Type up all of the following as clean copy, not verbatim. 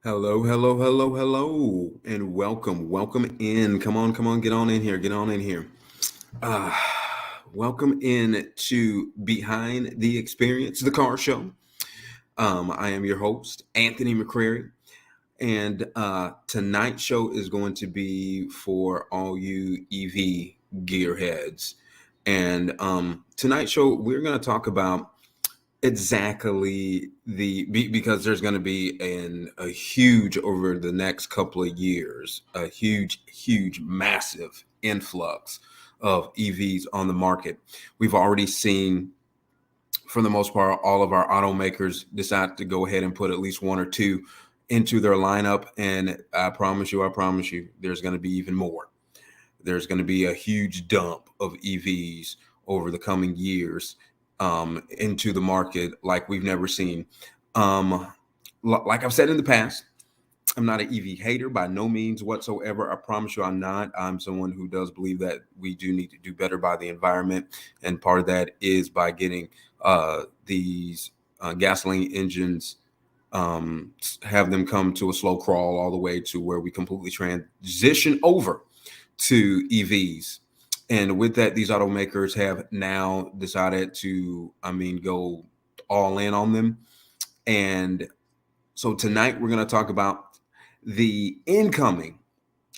Hello, hello, hello, hello, and welcome in. Come on, get on in here, get on in here. Uh, Welcome in to Behind the Experience, the car show. I am your host, Anthony McCrary, and tonight's show is going to be for all you EV gearheads. And tonight's show, we're going to talk about exactly because there's going to be a huge over the next couple of years, a huge massive influx of EVs on the market. We've already seen, for the most part, all of our automakers decide to go ahead and put at least one or two into their lineup, and I promise you there's going to be even more. There's going to be a huge dump of EVs over the coming years into the market like we've never seen. Um, like I've said in the past, I'm not an EV hater by no means whatsoever. I promise you I'm not. I'm someone who does believe that we do need to do better by the environment. And part of that is by getting these gasoline engines, have them come to a slow crawl all the way to where we completely transition over to EVs. And with that, these automakers have now decided to, go all in on them. And so tonight we're going to talk about the incoming,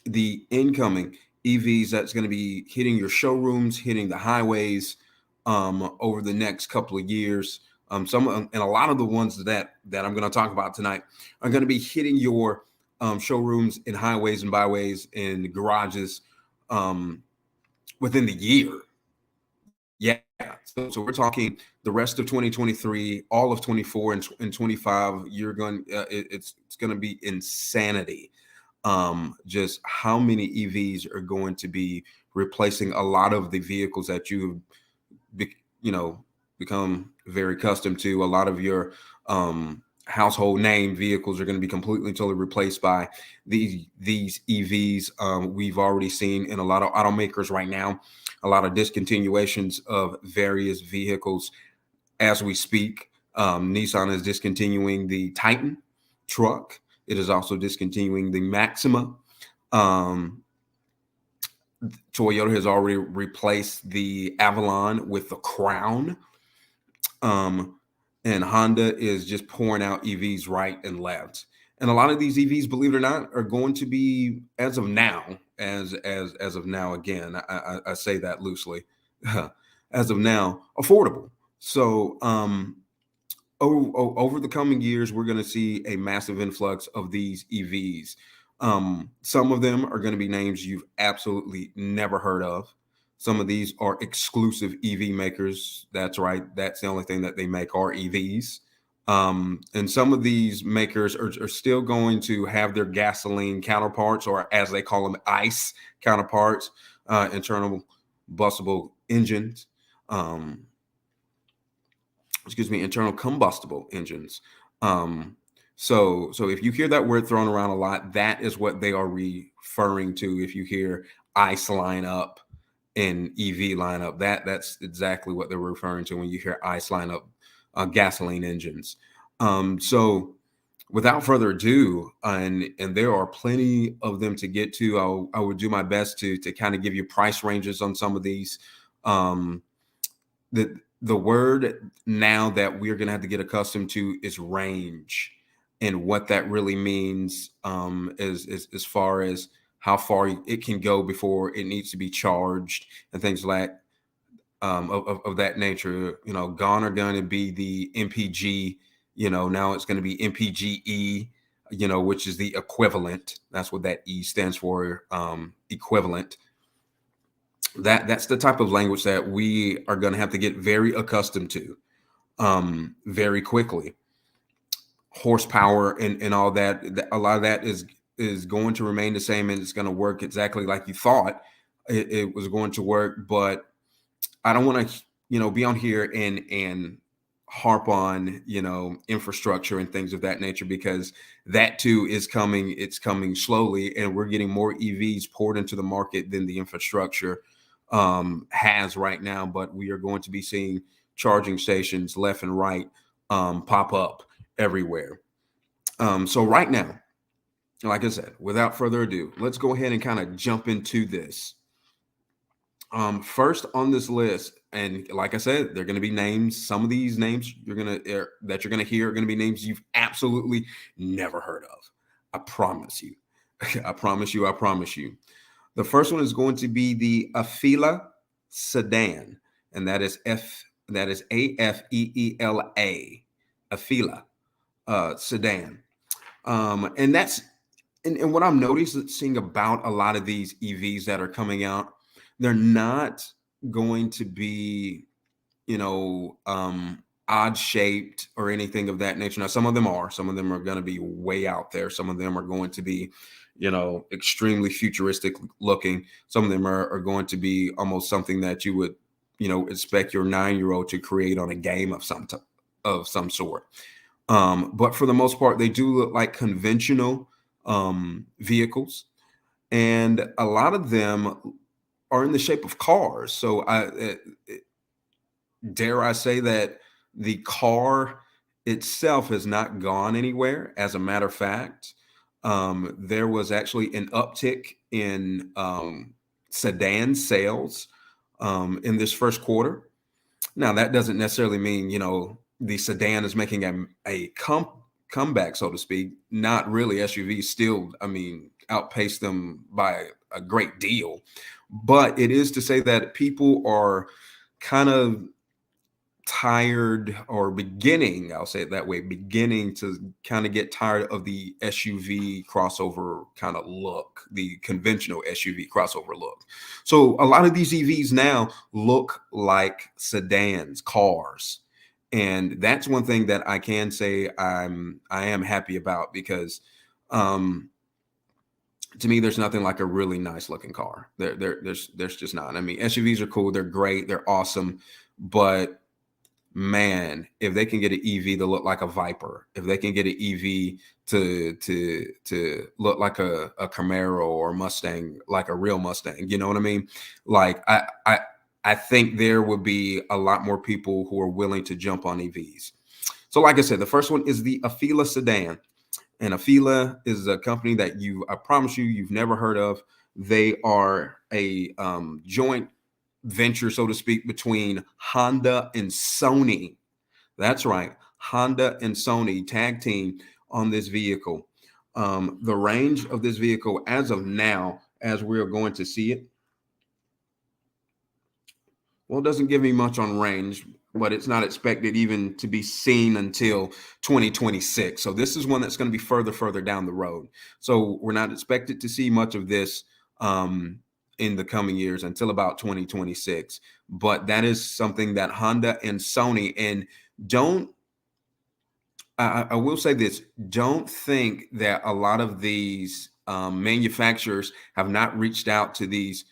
the incoming EVs that's going to be hitting your showrooms, hitting the highways over the next couple of years. And a lot of the ones that I'm going to talk about tonight are going to be hitting your showrooms and highways and byways and garages um, within the year. Yeah. So we're talking the rest of 2023, all of 24 and 25. You're going, it's going to be insanity. Just how many EVs are going to be replacing a lot of the vehicles that you've, you know, become very accustomed to. A lot of your household name vehicles are going to be completely totally replaced by these EVs. We've already seen in a lot of automakers right now a lot of discontinuations of various vehicles as we speak. Nissan is discontinuing the Titan truck. It is also discontinuing the Maxima. Um, Toyota has already replaced the Avalon with the Crown. Um, and Honda is just pouring out EVs right and left. And a lot of these EVs, believe it or not, are going to be, as of now, as of now, again, I say that loosely, as of now, affordable. So over the coming years, we're going to see a massive influx of these EVs. Some of them are going to be names you've absolutely never heard of. Some of these are exclusive EV makers. That's right. That's the only thing that they make are EVs. And some of these makers are still going to have their gasoline counterparts, or as they call them, ICE counterparts, internal bustable engines. Um, Internal combustible engines. So if you hear that word thrown around a lot, that is what they are referring to. If you hear ICE lineup and EV lineup, that's exactly what they're referring to when you hear ICE lineup, gasoline engines. So without further ado, and there are plenty of them to get to. I would do my best to kind of give you price ranges on some of these. Um, the word now that we're going to have to get accustomed to is range, and what that really means, is as far as how far it can go before it needs to be charged and things like of that nature. Gone are going to be the MPG. Now it's going to be MPGE. Which is the equivalent. That's what that E stands for. Equivalent. That's the type of language that we are going to have to get very accustomed to very quickly. Horsepower and all that, a lot of that is going to remain the same, and it's going to work exactly like you thought it was going to work. But I don't want to be on here and harp on infrastructure and things of that nature, because that too is coming. It's coming slowly, and we're getting more EVs poured into the market than the infrastructure has right now. But we are going to be seeing charging stations left and right pop up everywhere. So right now, like I said, without further ado, let's go ahead and kind of jump into this. First on this list, and like I said, they're going to be names. Some of these names that you're gonna hear are going to be names you've absolutely never heard of. I promise you. I promise you. I promise you. The first one is going to be the Afeela sedan, and that is Afeela, Afeela sedan. And that's and what I'm noticing about a lot of these EVs that are coming out, they're not going to be, you know, odd shaped or anything of that nature. Now, some of them are. Some of them are going to be way out there. Some of them are going to be, extremely futuristic looking. Some of them are going to be almost something that you would, expect your 9-year-old to create on a game of some sort. But for the most part, they do look like conventional vehicles, and a lot of them are in the shape of cars. So dare I say that the car itself has not gone anywhere. As a matter of fact, there was actually an uptick in sedan sales in this first quarter. Now, that doesn't necessarily mean, the sedan is making a comeback, so to speak. Not really. SUVs still, outpace them by a great deal. But it is to say that people are kind of tired, or beginning, I'll say it that way, beginning to kind of get tired of the SUV crossover kind of look, the conventional SUV crossover look. So a lot of these EVs now look like sedans, cars. And that's one thing that I can say I am happy about, because to me, there's nothing like a really nice looking car. There's just not. I mean, SUVs are cool, they're great, they're awesome, but man, if they can get an EV to look like a Viper, if they can get an EV to look like a Camaro or Mustang, like a real Mustang, you know what I mean? Like I think there would be a lot more people who are willing to jump on EVs. So, like I said, the first one is the Afeela sedan, and Afeela is a company that I promise you've never heard of. They are a joint venture, so to speak, between Honda and Sony. That's right. Honda and Sony tag team on this vehicle. The range of this vehicle as of now, as we're going to see it, well, it doesn't give me much on range, but it's not expected even to be seen until 2026. So this is one that's going to be further down the road. So we're not expected to see much of this in the coming years until about 2026. But that is something that Honda and Sony, and I will say this, don't think that a lot of these manufacturers have not reached out to these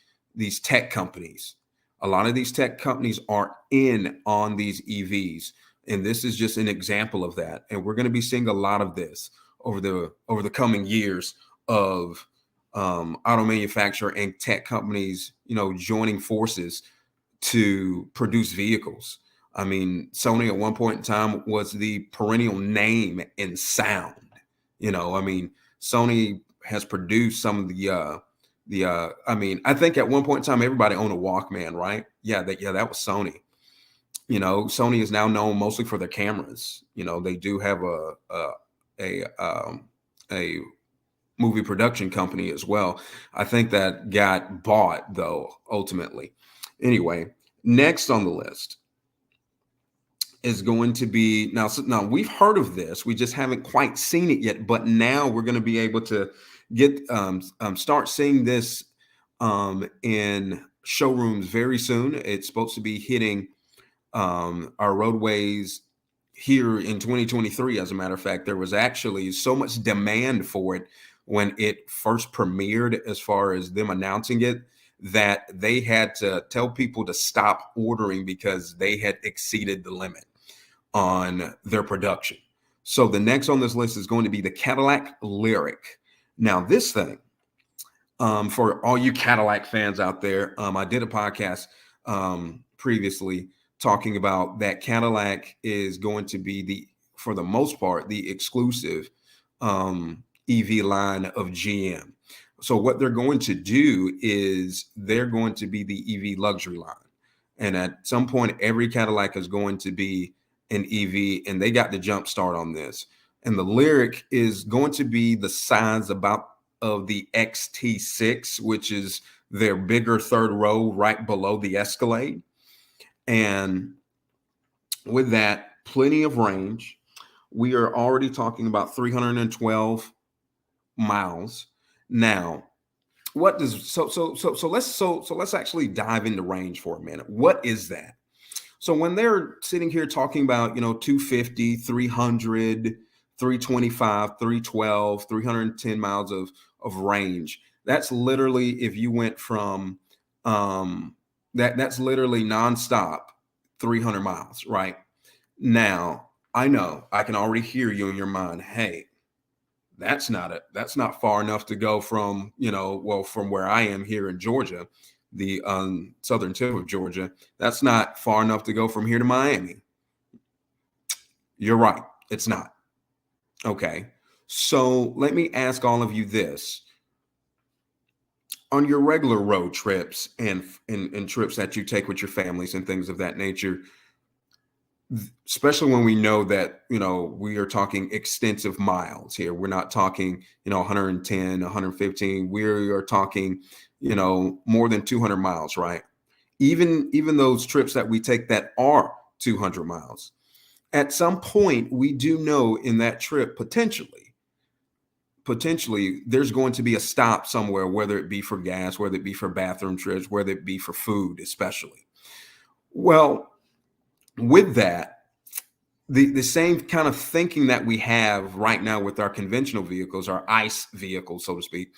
tech companies. A lot of these tech companies are in on these EVs, and this is just an example of that. And we're going to be seeing a lot of this over the coming years of auto manufacturer and tech companies, joining forces to produce vehicles. I mean, Sony at one point in time was the perennial name in sound. Sony has produced some of I think at one point in time everybody owned a Walkman, right? That was Sony. Sony is now known mostly for their cameras. They do have a movie production company as well. I think that got bought though, ultimately. Anyway, next on the list is going to be now we've heard of this, we just haven't quite seen it yet, but now we're going to be able to get start seeing this in showrooms very soon. It's supposed to be hitting our roadways here in 2023. As a matter of fact, there was actually so much demand for it when it first premiered, as far as them announcing it, that they had to tell people to stop ordering because they had exceeded the limit on their production. So the next on this list is going to be the Cadillac Lyriq. Now, this thing, for all you Cadillac fans out there, I did a podcast previously talking about that Cadillac is going to be for the most part, the exclusive EV line of GM. So what they're going to do is they're going to be the EV luxury line. And at some point, every Cadillac is going to be an EV, and they got the jump start on this. And the Lyriq is going to be the size about of the XT6, which is their bigger third row right below the Escalade. And with that, plenty of range. We are already talking about 312 miles. Now, what does so let's actually dive into range for a minute. What is that? So when they're sitting here talking about, 250, 300, 325, 312, 310 miles of range, that's literally if you went from that's literally nonstop 300 miles, right? Now, I know I can already hear you in your mind. Hey, that's not far enough to go from, from where I am here in Georgia, the southern tip of Georgia. That's not far enough to go from here to Miami. You're right. It's not. Okay. So let me ask all of you this. On your regular road trips and trips that you take with your families and things of that nature, especially when we know that, we are talking extensive miles here. We're not talking, 110, 115. We are talking, more than 200 miles, right? Even those trips that we take that are 200 miles. At some point, we do know in that trip, potentially, there's going to be a stop somewhere, whether it be for gas, whether it be for bathroom trips, whether it be for food, especially. Well, with that, the same kind of thinking that we have right now with our conventional vehicles, our ICE vehicles, so to speak,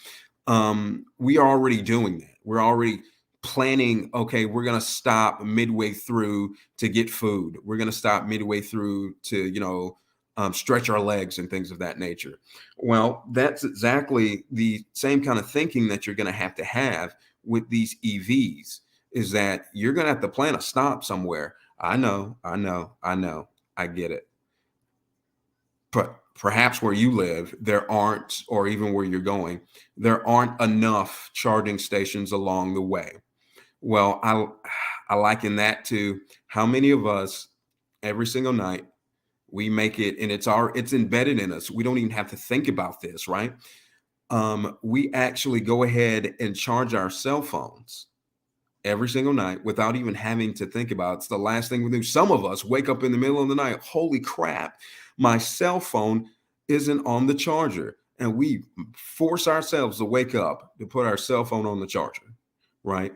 we are already doing that. We're already planning, okay, we're going to stop midway through to get food. We're going to stop midway through to, stretch our legs and things of that nature. Well, that's exactly the same kind of thinking that you're going to have with these EVs, is that you're going to have to plan a stop somewhere. I know. I get it. But perhaps where you live, there aren't, or even where you're going, there aren't enough charging stations along the way. Well, I liken that to how many of us every single night we make it, and it's embedded in us. We don't even have to think about this, right? We actually go ahead and charge our cell phones every single night without even having to think about it. It's the last thing we do. Some of us wake up in the middle of the night, holy crap, my cell phone isn't on the charger. And we force ourselves to wake up to put our cell phone on the charger, right?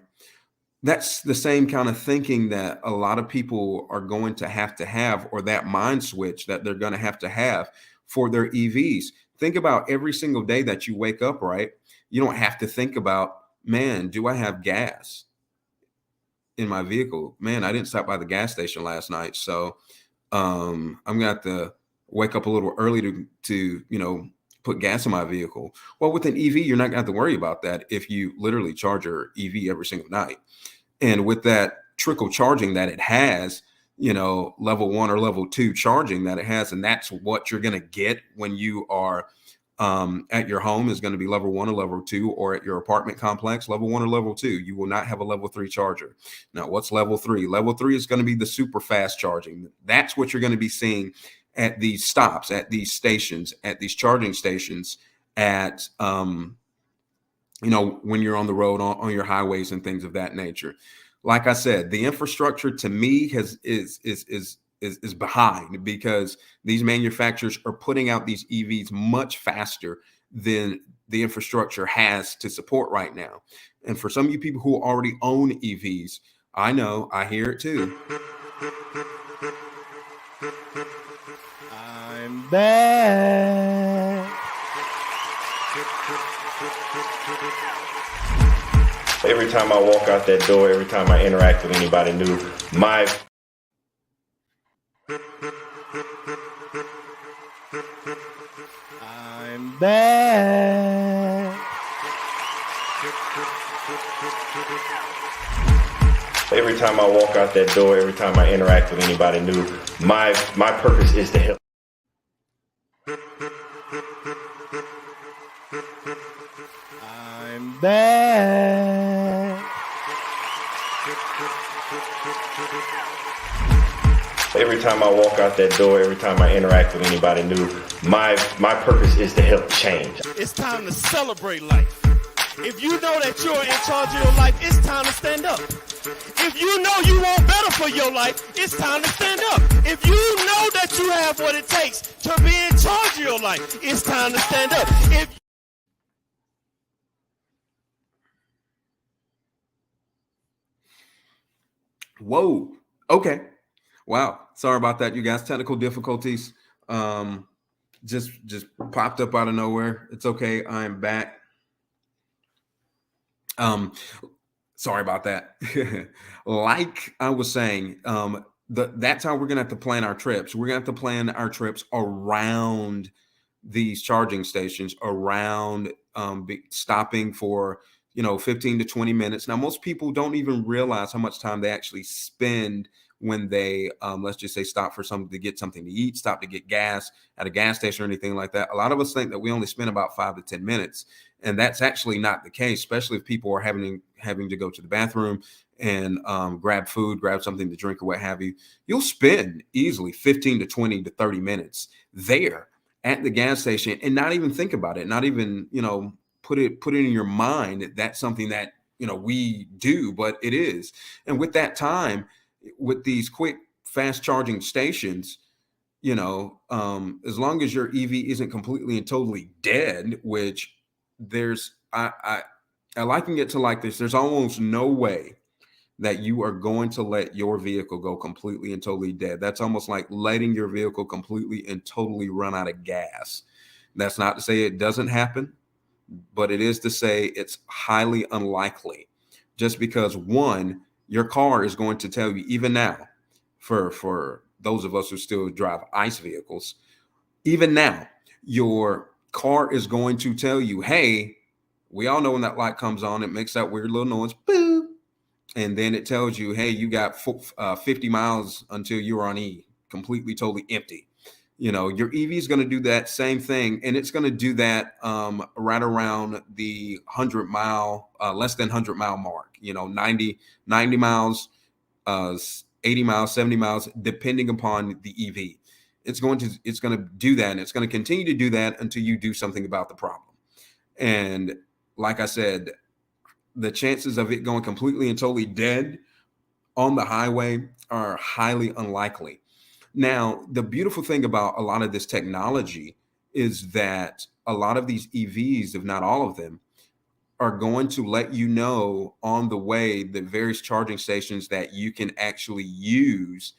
That's the same kind of thinking that a lot of people are going to have, or that mind switch that they're going to have for their EVs. Think about every single day that you wake up, right? You don't have to think about, man, do I have gas in my vehicle? Man, I didn't stop by the gas station last night, so I'm gonna have to wake up a little early to put gas in my vehicle. Well, with an EV, you're not gonna have to worry about that if you literally charge your EV every single night. And with that trickle charging that it has, level 1 or level 2 charging that it has, and that's what you're gonna get when you are at your home, is going to be level 1 or level 2, or at your apartment complex, level 1 or level 2. You will not have a level 3 charger. Now, what's level 3? Level 3 is going to be the super fast charging. That's what you're going to be seeing at these stops, at these stations, at these charging stations, at when you're on the road, on your highways and things of that nature. Like I said, the infrastructure to me is behind, because these manufacturers are putting out these EVs much faster than the infrastructure has to support right now. And for some of you people who already own EVs, I know, I hear it too. I'm back. Every time I walk out that door, every time I interact with anybody new, I'm back. Every time I walk out that door, every time I interact with anybody new, my purpose is to help. I'm back. Every time I walk out that door, every time I interact with anybody new, my purpose is to help change. It's time to celebrate life. If you know that you're in charge of your life, it's time to stand up. If you know you want better for your life, it's time to stand up. If you know that you have what it takes to be in charge of your life, it's time to stand up. Whoa. Okay. Wow. Sorry about that, you guys. Technical difficulties. Just popped up out of nowhere. It's okay. I am back. Sorry about that. Like I was saying, that's how we're gonna have to plan our trips. We're gonna have to plan our trips around these charging stations, around stopping for 15 to 20 minutes. Now, most people don't even realize how much time they actually spend when they let's just say stop for something, to get something to eat, stop to get gas at a gas station or anything like that. A lot of us think that we only spend about 5 to 10 minutes, and that's actually not the case, especially if people are having to go to the bathroom and grab food, grab something to drink or what have you. You'll spend easily 15 to 20 to 30 minutes there at the gas station and not even think about it, not even put it in your mind that that's something that we do, but it is. And with that time, with these quick fast charging stations, as long as your EV isn't completely and totally dead, which I liken it to like this: there's almost no way that you are going to let your vehicle go completely and totally dead. That's almost like letting your vehicle completely and totally run out of gas. That's not to say it doesn't happen, but it is to say it's highly unlikely, just because one, your car is going to tell you, even now, for those of us who still drive ICE vehicles, even now, your car is going to tell you, hey, we all know when that light comes on, it makes that weird little noise, boo. And then it tells you, hey, you got 50 miles until you're on E, completely, totally empty. Your EV is going to do that same thing, and it's going to do that right around the 100 mile, less than 100 mile mark, 90 miles, 80 miles, 70 miles, depending upon the EV. It's going to do that, and it's going to continue to do that until you do something about the problem. And like I said, the chances of it going completely and totally dead on the highway are highly unlikely. Now, the beautiful thing about a lot of this technology is that a lot of these EVs, if not all of them, are going to let you know on the way the various charging stations that you can actually use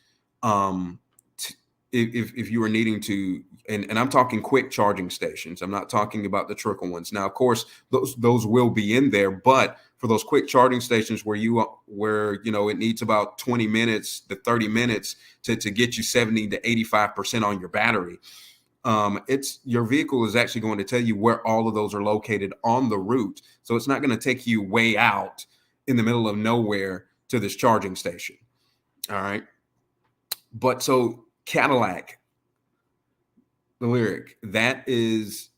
if you are needing to, and I'm talking quick charging stations. I'm not talking about the trickle ones. Now, of course, those will be in there, but for those quick charging stations where it needs about 20 minutes to 30 minutes to get you 70 to 85% on your battery, it's your vehicle is actually going to tell you where all of those are located on the route. So it's not going to take you way out in the middle of nowhere to this charging station. All right. But so Cadillac, the Lyriq, that is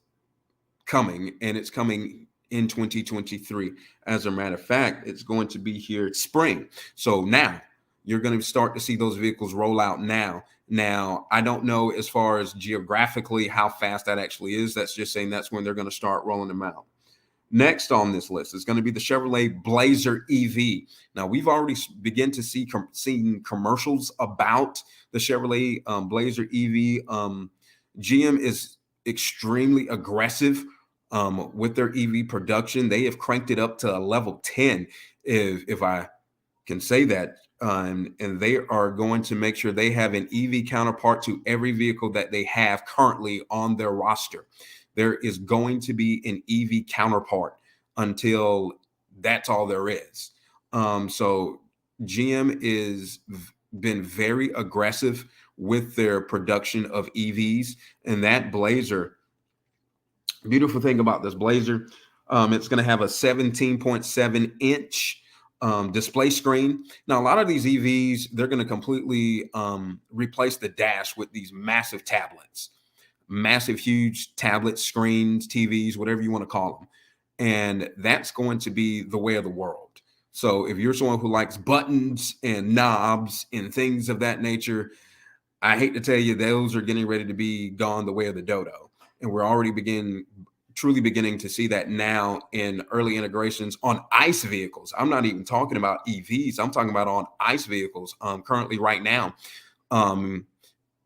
coming, and it's coming in 2023. As a matter of fact, it's going to be here spring. So now you're going to start to see those vehicles roll out now. Now, I don't know as far as geographically how fast that actually is. That's just saying that's when they're going to start rolling them out. Next on this list is going to be the Chevrolet Blazer EV. Now, we've already begun to see commercials about the Chevrolet Blazer EV. GM is extremely aggressive with their EV production. They have cranked it up to a level 10, if I can say that. And they are going to make sure they have an EV counterpart to every vehicle that they have currently on their roster. There is going to be an EV counterpart until that's all there is. So GM is been very aggressive with their production of EVs, and that Blazer, beautiful thing about this Blazer, it's going to have a 17.7 inch display screen. Now, a lot of these EVs, they're going to completely replace the dash with these massive tablets. massive, huge tablets, screens, TVs, whatever you want to call them. And that's going to be the way of the world. So if you're someone who likes buttons and knobs and things of that nature, I hate to tell you, those are getting ready to be gone the way of the dodo. And we're already truly beginning to see that now in early integrations on ICE vehicles. I'm not even talking about EVs. I'm talking about on ICE vehicles. Currently right now,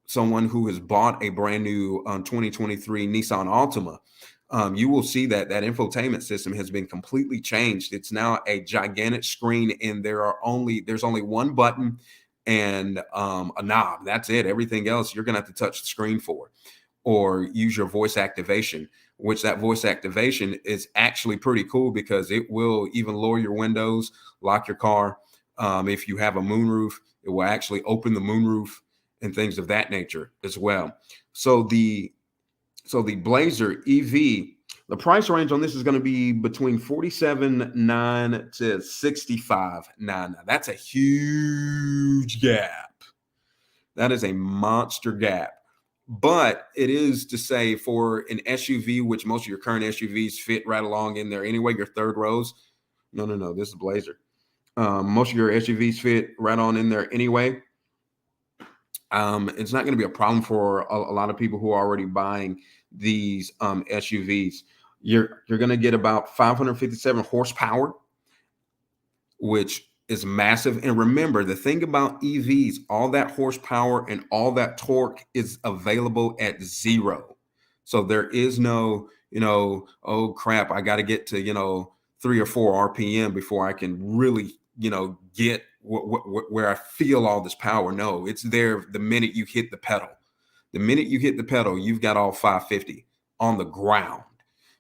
someone who has bought a brand new 2023 Nissan Altima, you will see that infotainment system has been completely changed. It's now a gigantic screen, and there's only one button and a knob. That's it. Everything else you're gonna have to touch the screen for, or use your voice activation, which that voice activation is actually pretty cool because it will even lower your windows, lock your car. If you have a moonroof, it will actually open the moonroof and things of that nature as well. So the Blazer EV, the price range on this is going to be between $47,900 to $65,900. That's a huge gap. That is a monster gap. But it is to say for an SUV, which most of your current SUVs fit right along in there anyway, your third rows. No, this is Blazer. Most of your SUVs fit right on in there anyway. It's not going to be a problem for a lot of people who are already buying these SUVs. You're going to get about 557 horsepower, which is massive. And remember, the thing about EVs, all that horsepower and all that torque is available at zero. So there is no, oh crap, I got to get to, 3 or 4 RPM before I can really, get where I feel all this power. No, it's there the minute you hit the pedal. The minute you hit the pedal, you've got all 550 on the ground,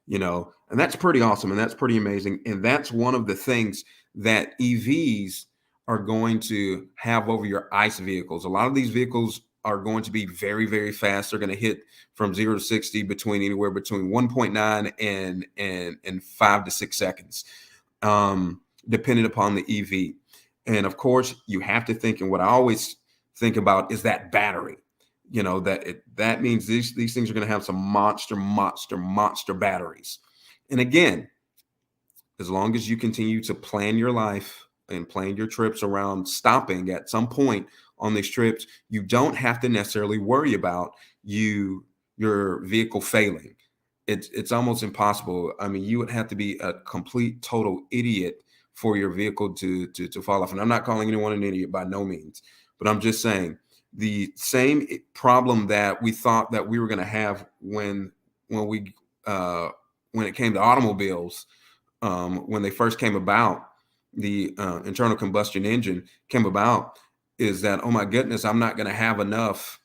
and that's pretty awesome. And that's pretty amazing. And that's one of the things that EVs are going to have over your ICE vehicles. A lot of these vehicles are going to be very, very fast. They're going to hit from 0 to 60 anywhere between 1.9 and 5 to 6 seconds, depending upon the EV. And of course, you have to think, and what I always think about is that battery. That means these things are going to have some monster batteries. And again, as long as you continue to plan your life and plan your trips around stopping at some point on these trips, you don't have to necessarily worry about your vehicle failing. It's almost impossible. I mean, you would have to be a complete total idiot for your vehicle to fall off. And I'm not calling anyone an idiot by no means, but I'm just saying the same problem that we thought that we were going to have when it came to automobiles, when they first came about, the internal combustion engine came about, is that, oh my goodness, I'm not going to have enough,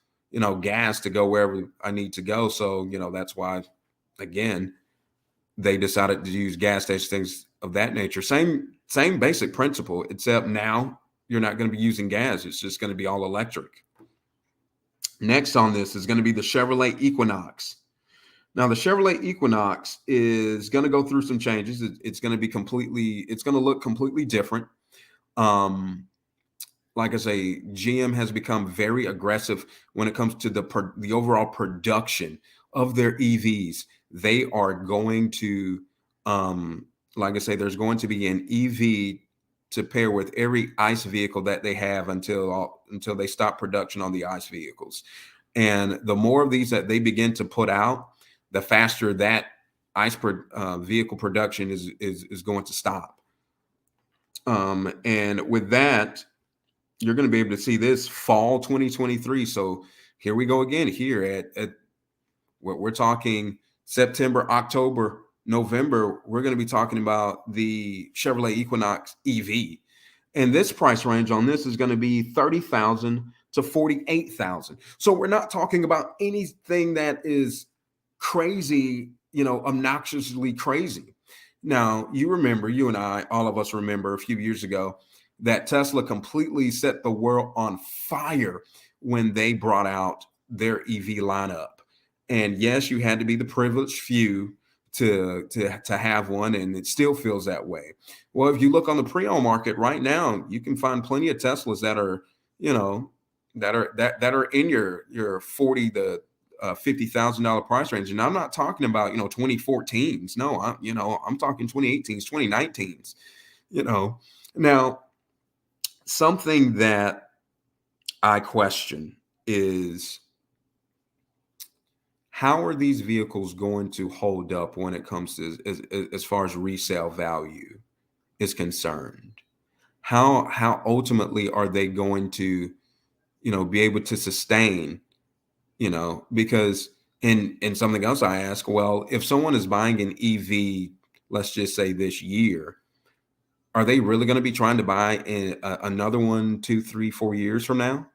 gas to go wherever I need to go. So, that's why, again, they decided to use gas stations, things of that nature. Same basic principle, except now you're not going to be using gas. It's just going to be all electric. Next on this is going to be the Chevrolet Equinox. Now, the Chevrolet Equinox is going to go through some changes. It's going to look completely different. Like I say, GM has become very aggressive when it comes to the overall production of their EVs. They are going to, like I say, there's going to be an EV to pair with every ICE vehicle that they have until they stop production on the ICE vehicles. And the more of these that they begin to put out, the faster that ICE vehicle production is going to stop. And with that, you're going to be able to see this fall 2023. So here we go again here at what we're talking September, October, November. We're going to be talking about the Chevrolet Equinox EV. And this price range on this is going to be $30,000 to $48,000. So we're not talking about anything that is crazy, obnoxiously crazy. Now, you and I, all of us remember a few years ago that Tesla completely set the world on fire when they brought out their EV lineup. And yes, you had to be the privileged few to have one, and it still feels that way. Well, if you look on the pre-owned market right now, you can find plenty of Teslas that are, that are in your 40 to $50,000 price range. And I'm not talking about, 2014s. No, I'm talking 2018s, 2019s, Now, something that I question is, how are these vehicles going to hold up when it comes to as far as resale value is concerned? How ultimately are they going to, be able to sustain, because in something else I ask, well, if someone is buying an EV, let's just say this year, are they really going to be trying to buy another one 2, 3, 4 years from now?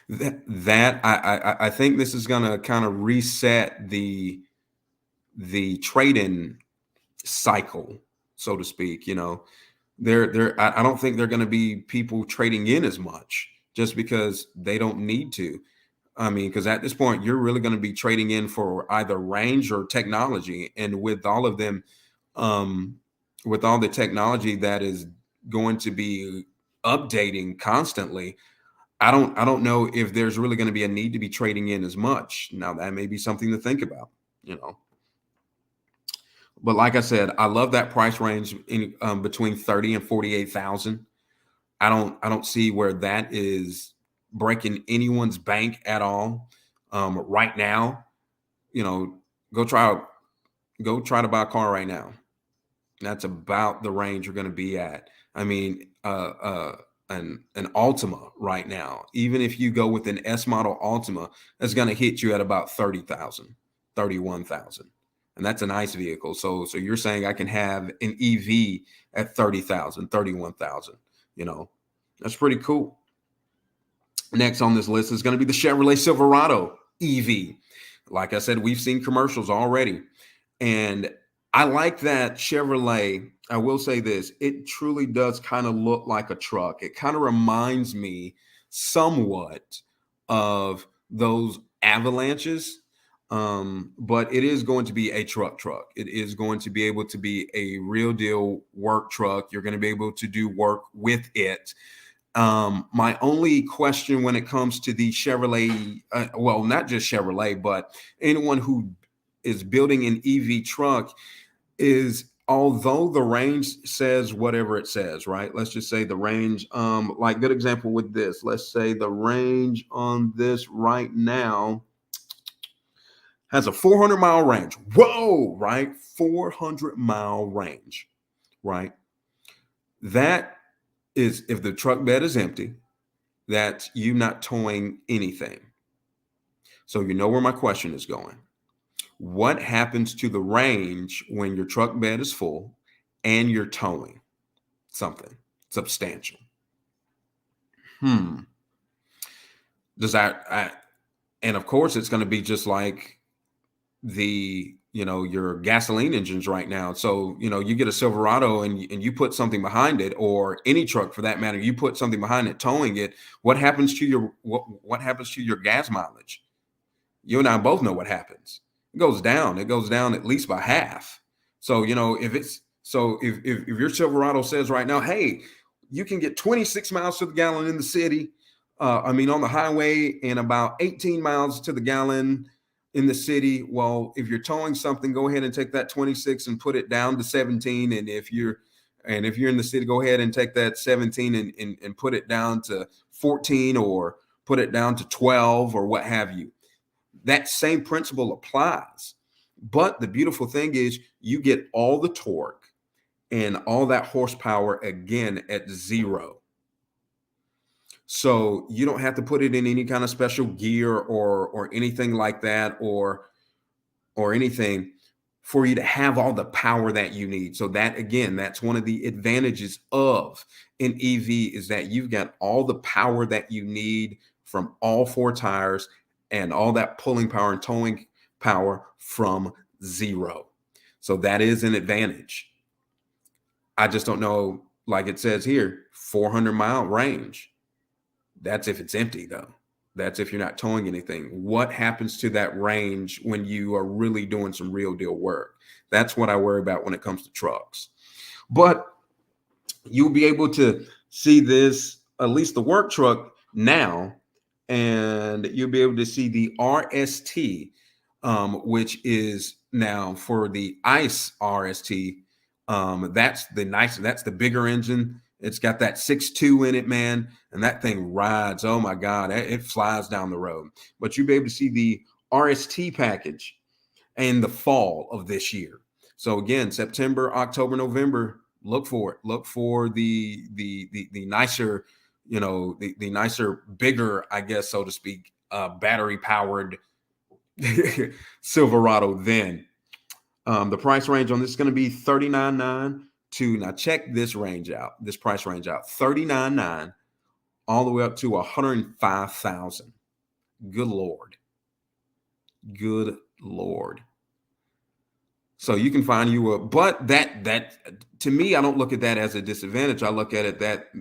I think this is going to kind of reset the trade-in cycle, so to speak. I don't think they're going to be people trading in as much just because they don't need to. I mean, because at this point, you're really going to be trading in for either range or technology. And with all of them, with all the technology that is going to be updating constantly, I don't know if there's really going to be a need to be trading in as much. Now, that may be something to think about, But like I said, I love that price range in between 30 and 48,000. I don't see where that is breaking anyone's bank at all. Right now, go try to buy a car right now. That's about the range you're going to be at. I mean, an Altima right now, even if you go with an S model Altima, that's going to hit you at about 30,000, 31,000. And that's a nice vehicle. So you're saying I can have an EV at 30,000, 31,000, that's pretty cool. Next on this list is going to be the Chevrolet Silverado EV. Like I said, we've seen commercials already. And I like that Chevrolet. I will say this, it truly does kind of look like a truck. It kind of reminds me somewhat of those Avalanches, but it is going to be a truck. It is going to be able to be a real deal work truck. You're going to be able to do work with it. My only question when it comes to the Chevrolet, well, not just Chevrolet, but anyone who is building an EV truck is, although the range says whatever it says, right? Let's just say the range, like good example with this, let's say the range on this right now has a 400-mile range. Whoa, right? 400-mile range, right? That is, if the truck bed is empty, that's you not towing anything. So you know where my question is going. What happens to the range when your truck bed is full and you're towing something substantial? Does that, and of course it's going to be just like the, your gasoline engines right now. So, you get a Silverado and you put something behind it, or any truck for that matter, you put something behind it, towing it. What happens to your, what happens to your gas mileage? You and I both know what happens. It goes down at least by half. So, if your Silverado says right now, hey, you can get 26 miles to the gallon in the city, on the highway, and about 18 miles to the gallon in the city. Well, if you're towing something, go ahead and take that 26 and put it down to 17. And if you're in the city, go ahead and take that 17 and put it down to 14, or put it down to 12, or what have you. That same principle applies. But the beautiful thing is you get all the torque and all that horsepower again at zero. So you don't have to put it in any kind of special gear or anything like that, or anything for you to have all the power that you need. So that, again, that's one of the advantages of an EV, is that you've got all the power that you need from all four tires, and all that pulling power and towing power from zero. So that is an advantage. I just don't know, like it says here, 400-mile range. That's if it's empty, though. That's if you're not towing anything. What happens to that range when you are really doing some real deal work? That's what I worry about when it comes to trucks. But you'll be able to see this, at least the work truck now, and you'll be able to see the RST, which is now for the ICE RST. That's the bigger engine. It's got that 6.2 in it, man, and that thing rides. Oh my God, it flies down the road. But you'll be able to see the RST package in the fall of this year. So again, September, October, November, look for it. Look for the nicer, the nicer, bigger, I guess, so to speak, battery powered Silverado then. The price range on this is going to be $39,900 to, now check this price range out, $39,900 all the way up to $105,000. Good Lord. Good Lord. So you can find but that to me, I don't look at that as a disadvantage. I look at it that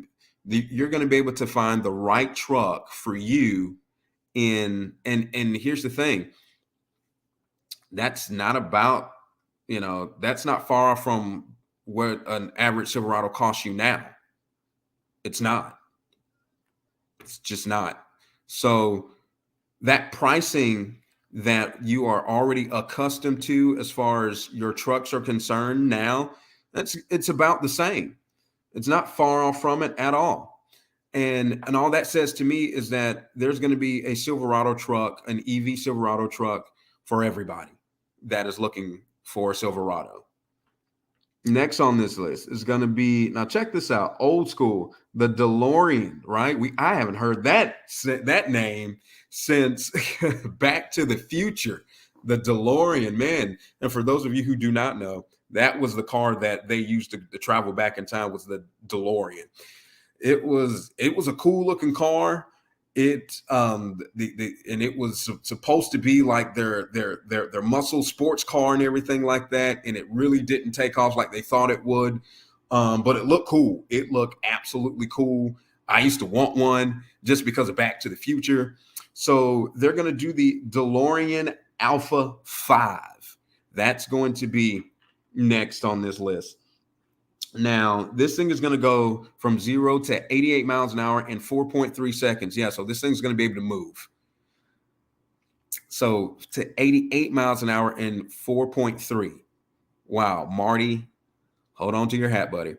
you're going to be able to find the right truck for you and here's the thing. That's not about, that's not far from what an average Silverado costs you now. It's not. It's just not. So that pricing that you are already accustomed to as far as your trucks are concerned now, it's about the same. It's not far off from it at all. And all that says to me is that there's going to be a Silverado truck, an EV Silverado truck for everybody that is looking for a Silverado. Next on this list is going to be, now check this out, old school, the DeLorean, right? I haven't heard that name since Back to the Future, the DeLorean, man. And for those of you who do not know, that was the car that they used to travel back in time, was the DeLorean. It was a cool looking car. It it was supposed to be like their muscle sports car and everything like that, and it really didn't take off like they thought it would. But it looked cool. It looked absolutely cool. I used to want one just because of Back to the Future. So they're going to do the DeLorean Alpha 5. That's going to be next on this list. Now, this thing is going to go from 0 to 88 miles an hour in 4.3 seconds. Yeah, so this thing's going to be able to move. So to 88 miles an hour in 4.3. Wow, Marty, hold on to your hat, buddy,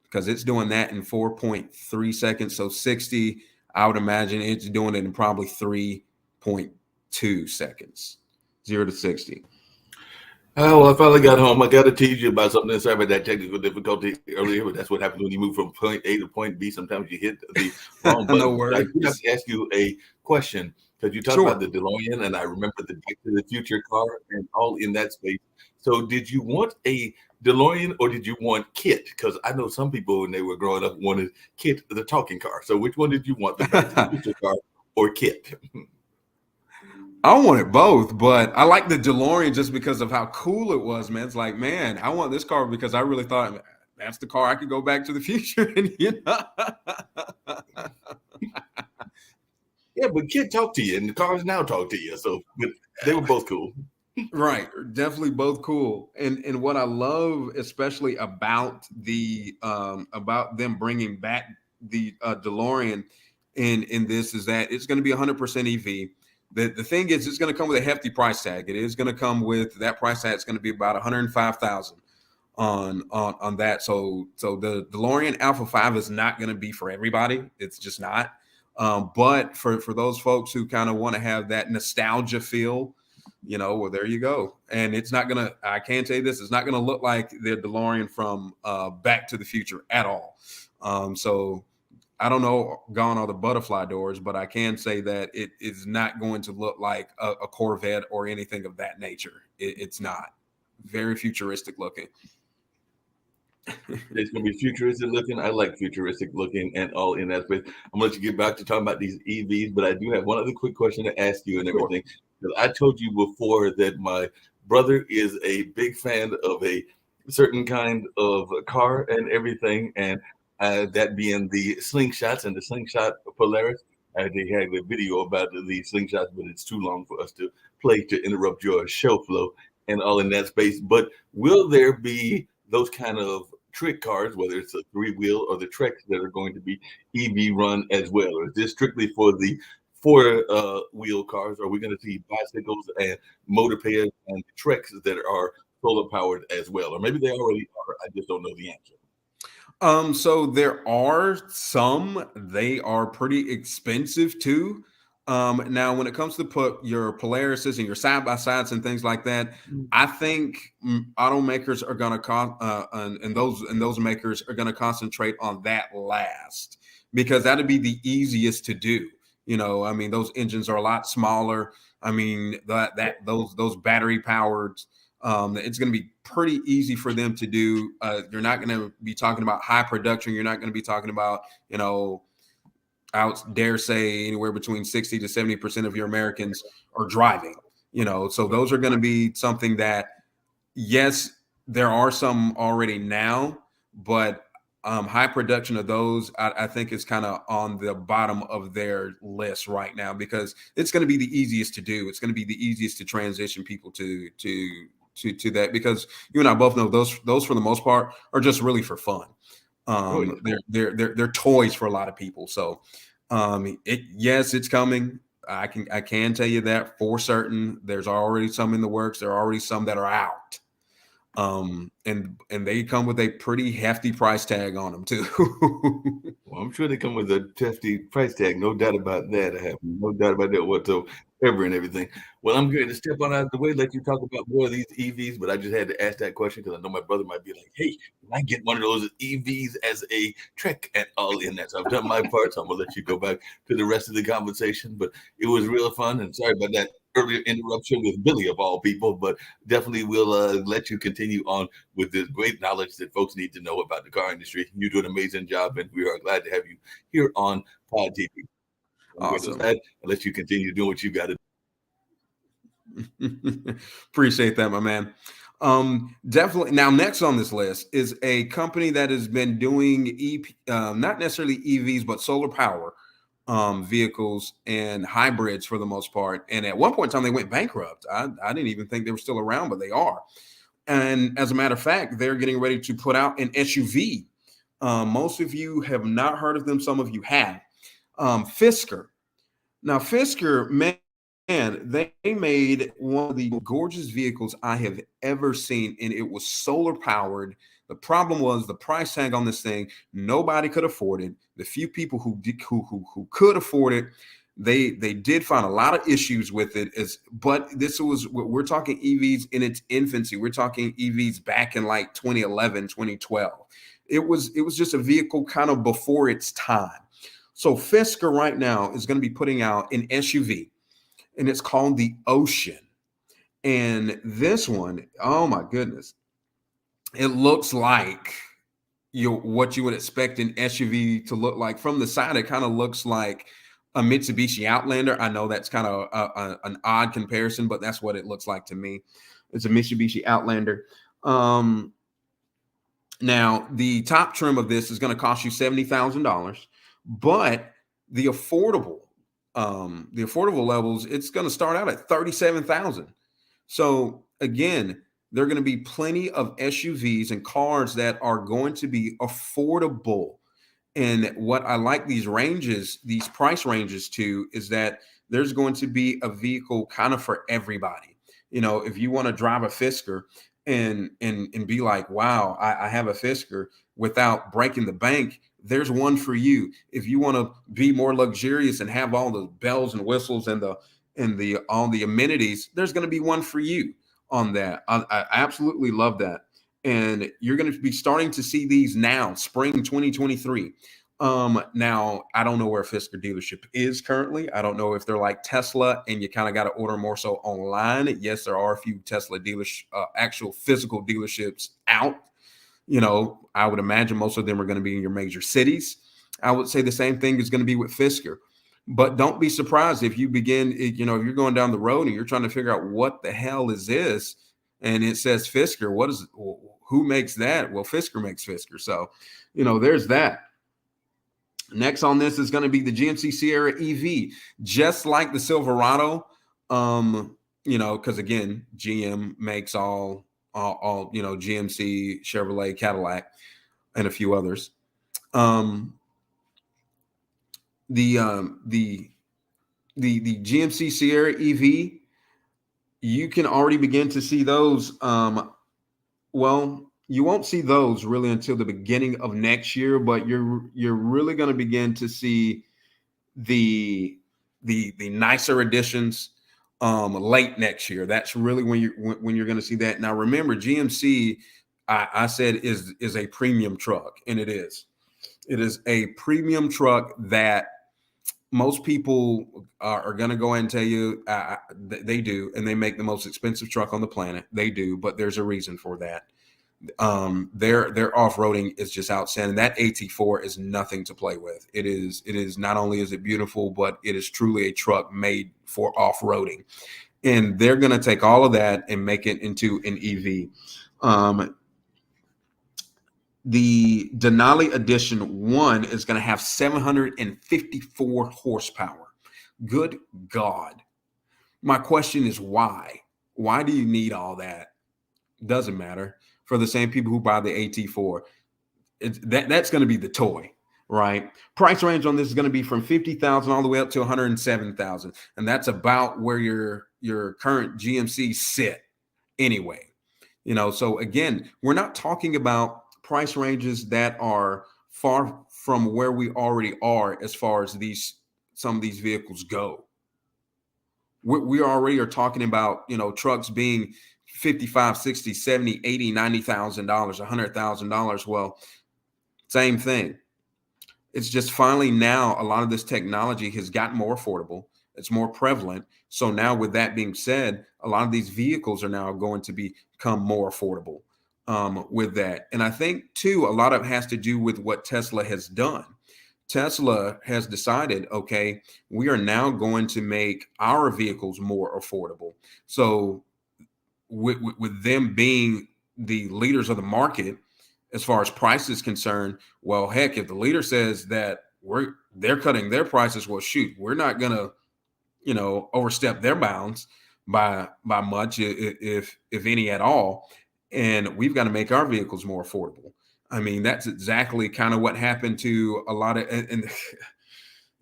because it's doing that in 4.3 seconds. So 60, I would imagine it's doing it in probably 3.2 seconds, 0 to 60. Oh, well, I finally got home. I got to tease you about something. Sorry about that technical difficulty earlier, but that's what happens when you move from point A to point B. Sometimes you hit the wrong button. No worries. I do have to ask you a question, because you talked about the DeLorean, and I remember the Back to the Future car and all in that space. So did you want a DeLorean or did you want KITT? Because I know some people, when they were growing up, wanted KITT, the talking car. So which one did you want, the Back to the Future car or KITT? I wanted both, but I like the DeLorean just because of how cool it was, man. It's like, man, I want this car because I really thought that's the car I could go back to the future. And, Yeah, but KITT talked to you, and the cars now talk to you. So they were both cool. Right, definitely both cool. And what I love, especially about about them bringing back the DeLorean in this, is that it's going to be 100% EV. The thing is, it's going to come with a hefty price tag. It is going to come with that price tag. It's going to be about $105,000 on that. So the DeLorean Alpha 5 is not going to be for everybody. It's just not. But for those folks who kind of want to have that nostalgia feel, well, there you go. And it's not going to, I can tell you this, it's not going to look like the DeLorean from Back to the Future at all. So I don't know Gone Are the Butterfly Doors, but I can say that it is not going to look like a Corvette or anything of that nature. It's not. Very futuristic looking. It's going to be futuristic looking. I like futuristic looking and all in that space. I'm going to let you get back to talking about these EVs, but I do have one other quick question to ask you and everything. Sure. I told you before that my brother is a big fan of a certain kind of car and everything, and that being the slingshots and the slingshot Polaris. They had a video about the slingshots, but it's too long for us to play to interrupt your show flow and all in that space. But will there be those kind of trick cars, whether it's a 3-wheel or the Treks, that are going to be EV run as well? Or is this strictly for the wheel cars? Are we going to see bicycles and motorpads and treks that are solar powered as well? Or maybe they already are. I just don't know the answer. So there are some, they are pretty expensive too. Now when it comes to put your Polarises and your side by sides and things like that, I think automakers are going to and those makers are going to concentrate on that last, because that'd be the easiest to do. I mean, those engines are a lot smaller. I mean, those battery powered, it's going to be pretty easy for them to do. You're not going to be talking about high production. You're not going to be talking about, I would dare say anywhere between 60 to 70% of your Americans are driving, so those are going to be something that, yes, there are some already now, but high production of those, I think, is kind of on the bottom of their list right now, because it's going to be the easiest to do. It's going to be the easiest to transition people to that, because you and I both know those for the most part are just really for fun. They're toys for a lot of people. So yes, it's coming. I can tell you that for certain. There's already some in the works. There are already some that are out. And they come with a pretty hefty price tag on them too. Well, I'm sure they come with a hefty price tag. No doubt about that. I have no doubt about that whatsoever and everything. Well, I'm going to step on out of the way, let you talk about more of these EVs, but I just had to ask that question because I know my brother might be like, hey, can I get one of those EVs as a trek and all in that? So I've done my part, so I'm going to let you go back to the rest of the conversation, but it was real fun, and sorry about that earlier interruption with Billy of all people, but definitely we'll let you continue on with this great knowledge that folks need to know about the car industry. You do an amazing job, and we are glad to have you here on Pod TV. Awesome. I'll let you continue doing what you got to do. Appreciate that, my man. Definitely. Now, next on this list is a company that has been doing not necessarily EVs, but solar power vehicles and hybrids for the most part. And at one point in time, they went bankrupt. I didn't even think they were still around, but they are. And as a matter of fact, they're getting ready to put out an SUV. Most of you have not heard of them. Some of you have. Fisker. Now, Fisker, man, they made one of the gorgeous vehicles I have ever seen, and it was solar powered. The problem was the price tag on this thing. Nobody could afford it. The few people who could afford it, they did find a lot of issues with it. But we're talking EVs in its infancy. We're talking EVs back in like 2011, 2012. It was just a vehicle kind of before its time. So Fisker right now is going to be putting out an SUV, and it's called the Ocean. And this one, oh my goodness, it looks like what you would expect an SUV to look like. From the side, it kind of looks like a Mitsubishi Outlander. I know that's kind of an odd comparison, but that's what it looks like to me. It's a Mitsubishi Outlander. Now, the top trim of this is going to cost you $70,000, but the affordable levels, it's going to start out at $37,000. So again, there are going to be plenty of SUVs and cars that are going to be affordable. And what I like these price ranges to, is that there's going to be a vehicle kind of for everybody. If you want to drive a Fisker and be like, wow, I have a Fisker without breaking the bank, there's one for you. If you want to be more luxurious and have all the bells and whistles and all the amenities, there's going to be one for you on that. I absolutely love that. And you're going to be starting to see these now, spring 2023. Now, I don't know where Fisker dealership is currently. I don't know if they're like Tesla and you kind of got to order more so online. Yes, there are a few Tesla actual physical dealerships out. I would imagine most of them are going to be in your major cities. I would say the same thing is going to be with Fisker. But don't be surprised if you begin, if you're going down the road and you're trying to figure out what the hell is this, and it says Fisker, who makes that? Well, Fisker makes Fisker. So, there's that. Next on this is going to be the GMC Sierra EV, just like the Silverado, because again, GM makes all GMC, Chevrolet, Cadillac, and a few others. The the GMC Sierra EV, you can already begin to see those. Well, you won't see those really until the beginning of next year, but you're really going to begin to see the the nicer editions late next year. That's really when you're going to see that. Now, remember, GMC, I said is a premium truck, and it is. It is a premium truck that most people are going to go ahead and tell you they do, and they make the most expensive truck on the planet. They do, but there's a reason for that. Their off-roading is just outstanding. That AT4 is nothing to play with. It is not only is it beautiful, but it is truly a truck made for off-roading. And they're going to take all of that and make it into an EV. The Denali Edition 1 is going to have 754 horsepower. Good God. My question is why? Why do you need all that? Doesn't matter. For the same people who buy the AT4, that's going to be the toy, right? Price range on this is going to be from $50,000 all the way up to $107,000, and that's about where your current GMC sit anyway. So again, we're not talking about price ranges that are far from where we already are as far as some of these vehicles go. We already are talking about trucks being $55, $60, $70, $80, $90,000, $100,000. Well, same thing. It's just finally now a lot of this technology has gotten more affordable. It's more prevalent. So now with that being said, a lot of these vehicles are now going to become more affordable with that. And I think too, a lot of it has to do with what Tesla has done. Tesla has decided, okay, we are now going to make our vehicles more affordable. So with them being the leaders of the market as far as price is concerned, well, heck, if the leader says that they're cutting their prices, well, shoot, we're not gonna overstep their bounds by much, if any at all, and we've got to make our vehicles more affordable. I mean, that's exactly kind of what happened to a lot of and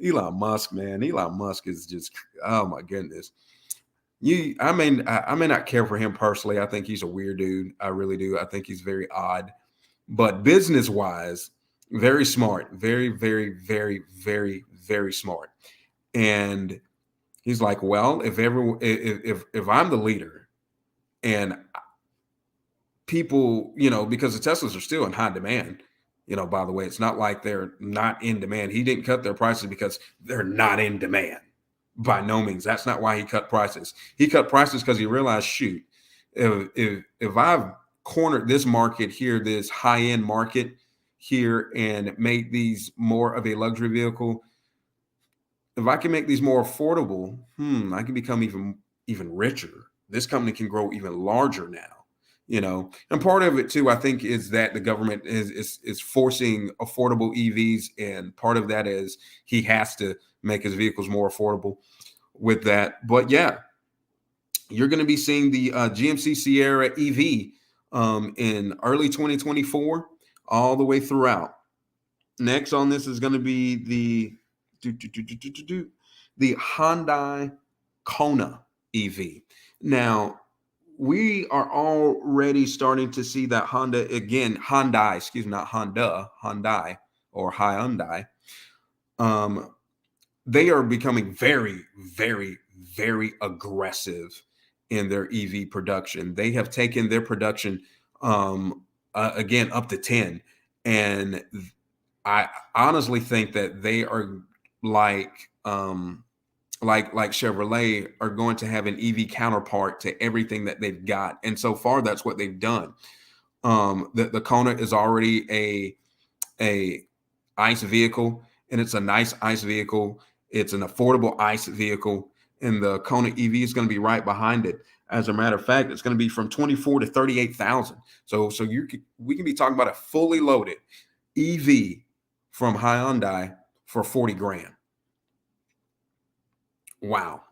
Elon Musk, man. Elon Musk is just, oh my goodness. I may not care for him personally. I think he's a weird dude. I really do. I think he's very odd, but business wise, very smart, very, very, very, very, very smart. And he's like, well, if I'm the leader and people, because the Teslas are still in high demand, by the way, it's not like they're not in demand. He didn't cut their prices because they're not in demand. By no means. That's not why he cut prices. He cut prices because he realized, shoot, if I've cornered this market here, this high-end market here, and make these more of a luxury vehicle, if I can make these more affordable, I can become even richer. This company can grow even larger now. And part of it too, I think, is that the government is forcing affordable EVs, and part of that is he has to make his vehicles more affordable with that. But yeah, you're going to be seeing the GMC Sierra EV in early 2024 all the way throughout. Next on this is going to be the Hyundai Kona EV. Now, we are already starting to see that Hyundai, or Hyundai. They are becoming very, very, very aggressive in their EV production. They have taken their production again up to 10, and I honestly think that they are like Chevrolet are going to have an EV counterpart to everything that they've got, and so far that's what they've done. The Kona is already a ICE vehicle, and it's a nice ICE vehicle. It's an affordable ICE vehicle, and the Kona EV is going to be right behind it. As a matter of fact, it's going to be from 24 to 38,000. So we can be talking about a fully loaded EV from Hyundai for 40 grand. Wow.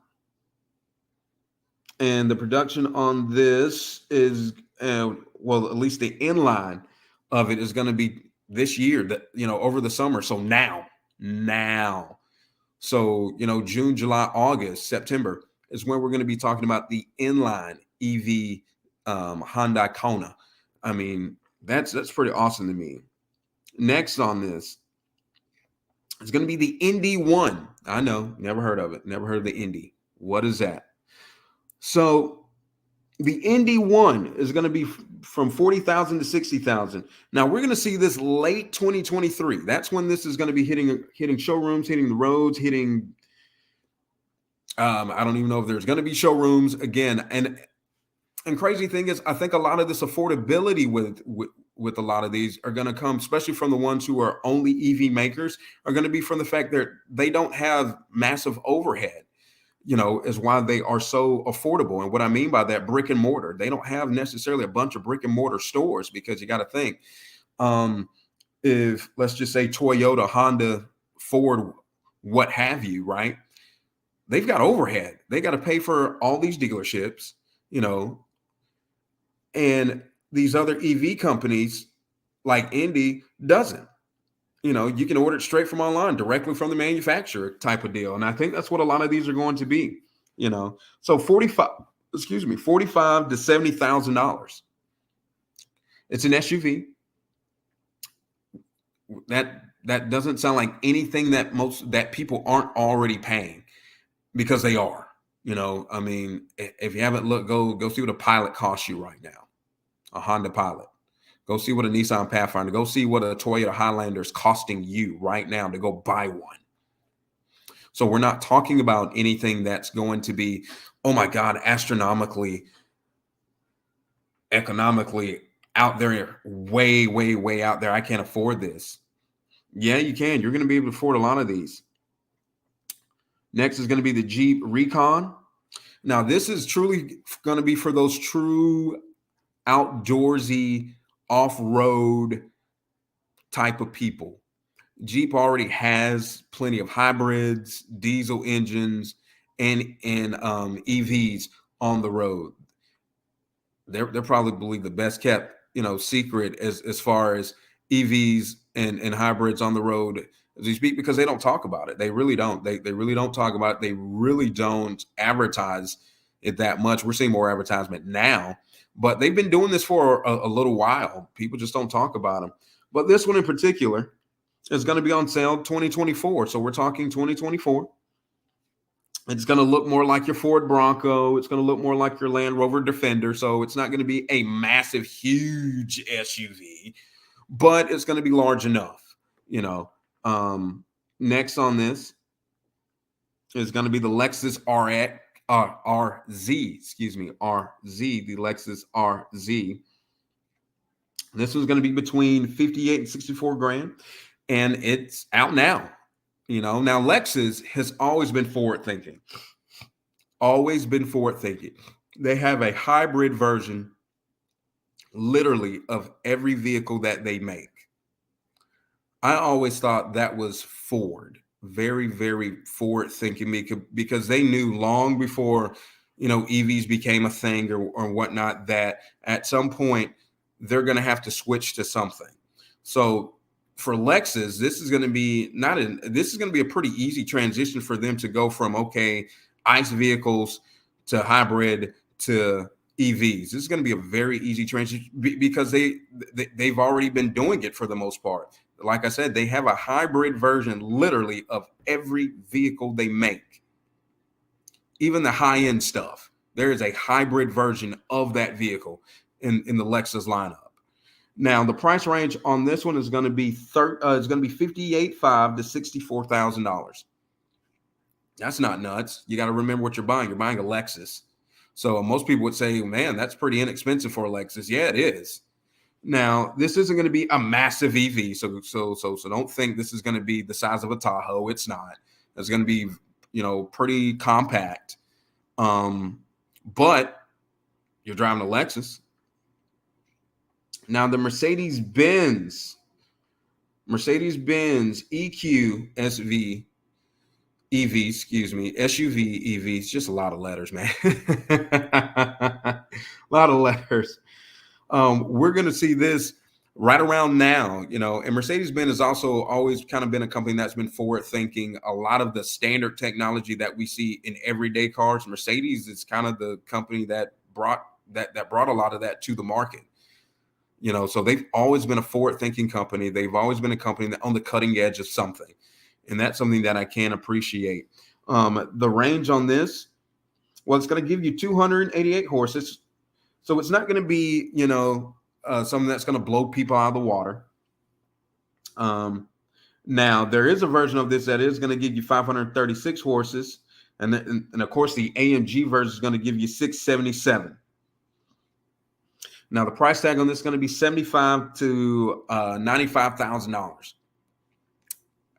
And the production on this is, at least the inline of it is going to be this year, over the summer. So now. So, June, July, August, September is when we're going to be talking about the inline EV Hyundai Kona. I mean, that's pretty awesome to me. Next on this is going to be the Indy One. I know, never heard of it. Never heard of the Indy. What is that? So the Indy One is going to be from 40,000 to 60,000. Now we're going to see this late 2023. That's when this is going to be hitting showrooms, hitting the roads, hitting. I don't even know if there's going to be showrooms again. And crazy thing is, I think a lot of this affordability with a lot of these are going to come, especially from the ones who are only EV makers, are going to be from the fact that they don't have massive overhead. Is why they are so affordable. And what I mean by that, brick and mortar, they don't have necessarily a bunch of brick and mortar stores, because you got to think, if let's just say Toyota, Honda, Ford, what have you, right? They've got overhead. They got to pay for all these dealerships, and these other EV companies like Indy doesn't. You can order it straight from online, directly from the manufacturer type of deal. And I think that's what a lot of these are going to be, So 45 to $70,000. It's an SUV. That doesn't sound like anything that people aren't already paying, because they are. I mean, if you haven't looked, go see what a Pilot costs you right now, a Honda Pilot. Go see what a Nissan Pathfinder, go see what a Toyota Highlander is costing you right now to go buy one. So we're not talking about anything that's going to be, oh my God, astronomically, economically out there, way, way, way out there. I can't afford this. Yeah, you can. You're going to be able to afford a lot of these. Next is going to be the Jeep Recon. Now, this is truly going to be for those true outdoorsy, off-road type of people. Jeep already has plenty of hybrids, diesel engines, and EVs on the road. They're probably the best kept, secret as far as EVs and hybrids on the road as we speak, because they don't talk about it. They really don't. They really don't talk about it. They really don't advertise it that much. We're seeing more advertisement now, but they've been doing this for a little while. People just don't talk about them. But this one in particular is going to be on sale 2024. So we're talking 2024. It's going to look more like your Ford Bronco. It's going to look more like your Land Rover Defender. So it's not going to be a massive, huge SUV, but it's going to be large enough, Next on this is going to be the Lexus RZ, the Lexus RZ. This was going to be between 58 and 64 grand, and it's out now. Now Lexus has always been forward thinking. They have a hybrid version literally of every vehicle that they make. I always thought that was Ford, very, very forward thinking, because they knew long before, EVs became a thing or whatnot, that at some point they're going to have to switch to something. So for Lexus, this is going to be a pretty easy transition for them to go from, ICE vehicles to hybrid to EVs. This is going to be a very easy transition because they've already been doing it for the most part. Like I said, they have a hybrid version literally of every vehicle they make. Even the high-end stuff, there is a hybrid version of that vehicle in the Lexus lineup. Now, the price range on this one is going to be $58,500 to $64,000. That's not nuts. You got to remember what you're buying. You're buying a Lexus. So most people would say, man, that's pretty inexpensive for a Lexus. Yeah, it is. Now, this isn't going to be a massive EV. So don't think this is going to be the size of a Tahoe. It's not. It's going to be, pretty compact. But you're driving a Lexus. Now, the Mercedes-Benz EQ SUV EV, it's just a lot of letters, man. A lot of letters. We're going to see this right around now, and Mercedes-Benz has also always kind of been a company that's been forward thinking. A lot of the standard technology that we see in everyday cars, Mercedes is kind of the company that brought a lot of that to the market. So they've always been a forward thinking company. They've always been a company that on the cutting edge of something. And that's something that I can appreciate. The range on this, well, it's going to give you 288 horses. So it's not going to be, something that's going to blow people out of the water. Now, there is a version of this that is going to give you 536 horses. And of course, the AMG version is going to give you 677. Now, the price tag on this is going to be $75,000 to $95,000.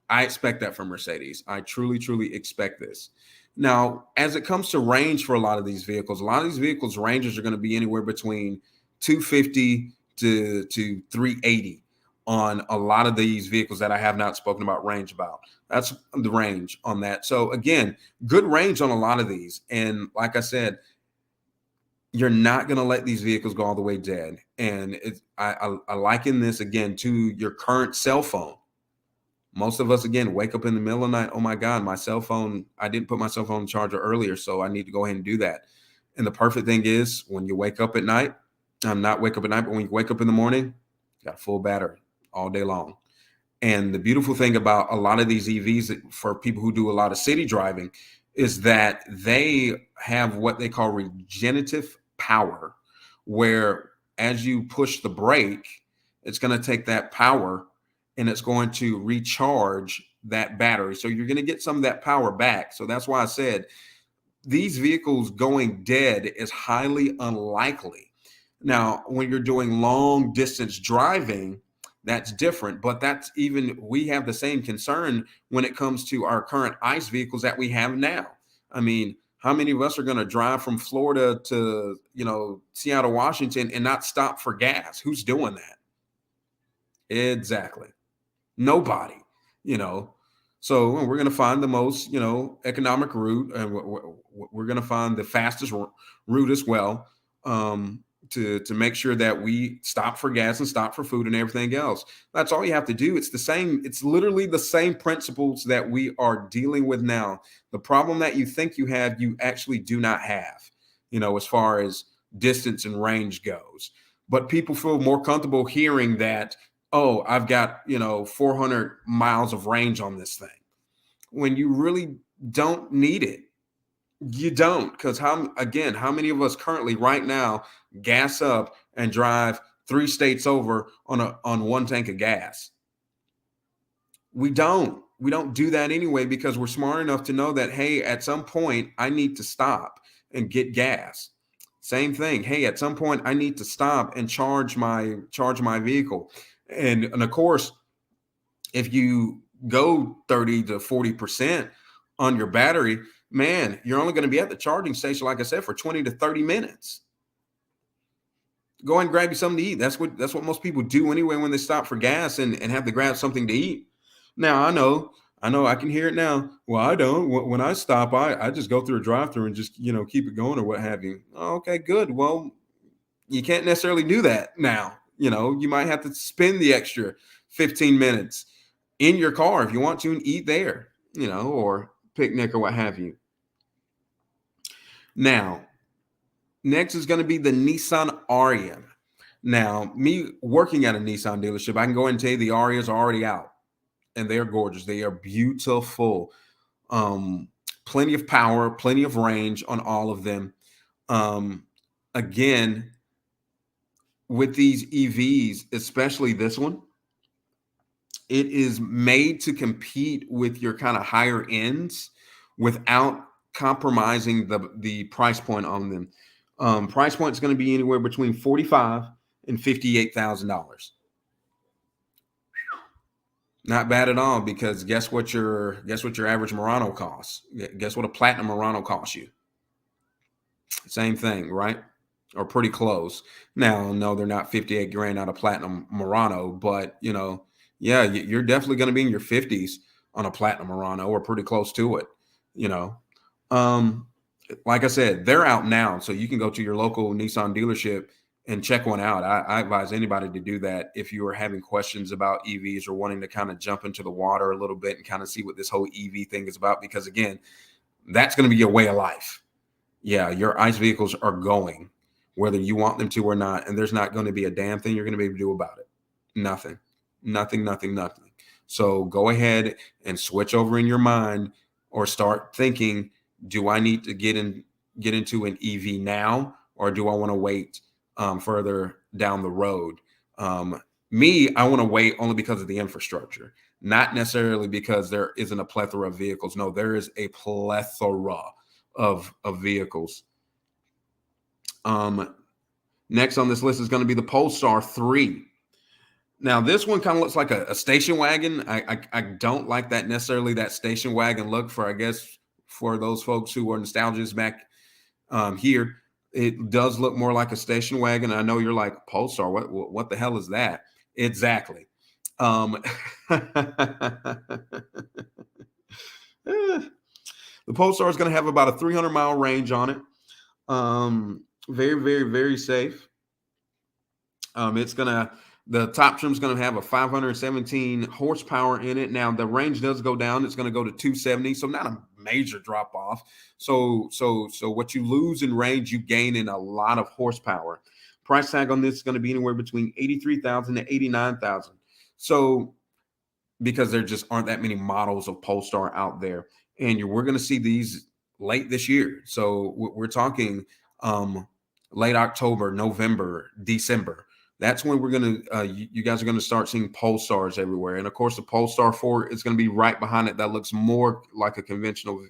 I expect that from Mercedes. I truly, truly expect this. Now, as it comes to range for a lot of these vehicles ranges are going to be anywhere between 250 to 380 on a lot of these vehicles that I have not spoken about range about. That's the range on that. So again, good range on a lot of these. And like I said, you're not going to let these vehicles go all the way dead. And I liken this again to your current cell phone. Most of us, again, wake up in the middle of the night. Oh my God, my cell phone, I didn't put my cell phone in charger earlier, so I need to go ahead and do that. And the perfect thing is when you wake up at night, not wake up at night, but when you wake up in the morning, you got a full battery all day long. And the beautiful thing about a lot of these EVs for people who do a lot of city driving is that they have what they call regenerative power, where as you push the brake, it's going to take that power and it's going to recharge that battery. So you're going to get some of that power back. So that's why I said these vehicles going dead is highly unlikely. Now, when you're doing long distance driving, that's different, but we have the same concern when it comes to our current ICE vehicles that we have now. I mean, how many of us are going to drive from Florida to, Seattle, Washington and not stop for gas? Who's doing that? Exactly. Nobody, So we're going to find the most, economic route, and we're going to find the fastest route as well, to make sure that we stop for gas and stop for food and everything else. That's all you have to do. It's literally the same principles that we are dealing with now. The problem that you think you have, you actually do not have, as far as distance and range goes. But people feel more comfortable hearing that, oh, I've got, 400 miles of range on this thing, when you really don't need it. You don't, because how many of us currently right now gas up and drive 3 states over on one tank of gas? We don't do that anyway, because we're smart enough to know that, hey, at some point I need to stop and get gas. Same thing. Hey, at some point I need to stop and charge my vehicle. And of course, if you go 30 to 40% on your battery, man, you're only going to be at the charging station, like I said, for 20 to 30 minutes. Go ahead and grab you something to eat. That's what most people do anyway when they stop for gas and have to grab something to eat. Now, I know, I can hear it now. Well, I don't. When I stop, I just go through a drive-through and just, keep it going or what have you. Okay, good. Well, you can't necessarily do that now. You might have to spend the extra 15 minutes in your car if you want to and eat there, or picnic or what have you. Now, next is going to be the Nissan Ariya. Now, me working at a Nissan dealership, I can go ahead and tell you the Arias are already out, and they are gorgeous. They are beautiful. Plenty of power, plenty of range on all of them. Again, with these EVs, especially this one, it is made to compete with your kind of higher ends without compromising the price point on them. Price point is going to be anywhere between $45,000 and $58,000. Not bad at all, because guess what your average Murano costs? Guess what a platinum Murano costs you? Same thing, right? Or pretty close. Now, no, they're not 58 grand out of platinum Murano, but yeah, you're definitely going to be in your 50s on a platinum Murano, or pretty close to it. Like I said, they're out now, so you can go to your local Nissan dealership and check one out. I advise anybody to do that if you are having questions about EVs or wanting to kind of jump into the water a little bit and kind of see what this whole EV thing is about. Because again, that's going to be your way of life. Yeah, your ICE vehicles are going, whether you want them to or not, and there's not going to be a damn thing you're going to be able to do about it. Nothing. So go ahead and switch over in your mind or start thinking, do I need to get into an EV now, or do I want to wait further down the road? I want to wait only because of the infrastructure, not necessarily because there isn't a plethora of vehicles. No, there is a plethora of vehicles. Next on this list is going to be the Polestar 3. Now, this one kind of looks like a station wagon. I don't like that necessarily, that station wagon look for those folks who are nostalgics back here. It does look more like a station wagon. I know you're like, Polestar, what the hell is that? Exactly. The Polestar is going to have about a 300-mile range on it. Very, very, very safe. The top trim is going to have a 517 horsepower in it. Now the range does go down. It's going to go to 270, so not a major drop off. So what you lose in range, you gain in a lot of horsepower. Price tag on this is going to be anywhere between $83,000 to $89,000. So because there just aren't that many models of Polestar out there, and we're going to see these late this year. So we're talking late October, November, December. That's when we're going to, you guys are going to start seeing Polestars everywhere. And of course, the Polestar 4 is going to be right behind it. That looks more like a conventional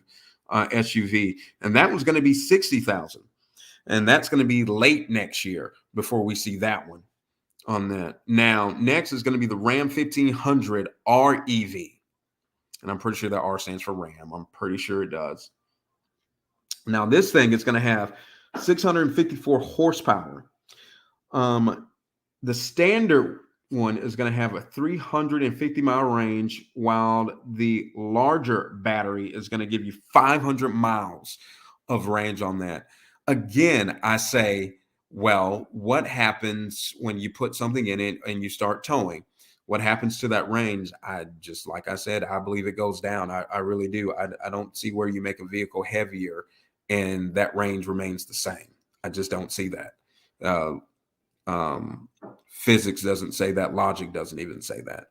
SUV. And that one's going to be $60,000. And that's going to be late next year before we see that one on that. Now, next is going to be the Ram 1500 REV. And I'm pretty sure that R stands for Ram. I'm pretty sure it does. Now, this thing is going to have 654 horsepower. The standard one is going to have a 350-mile range, while the larger battery is going to give you 500 miles of range on that. Again, I say, well, what happens when you put something in it and you start towing? What happens to that range? Like I said, I believe it goes down. I really do. I don't see where you make a vehicle heavier and that range remains the same. I just don't see that. Physics doesn't say that. Logic doesn't even say that.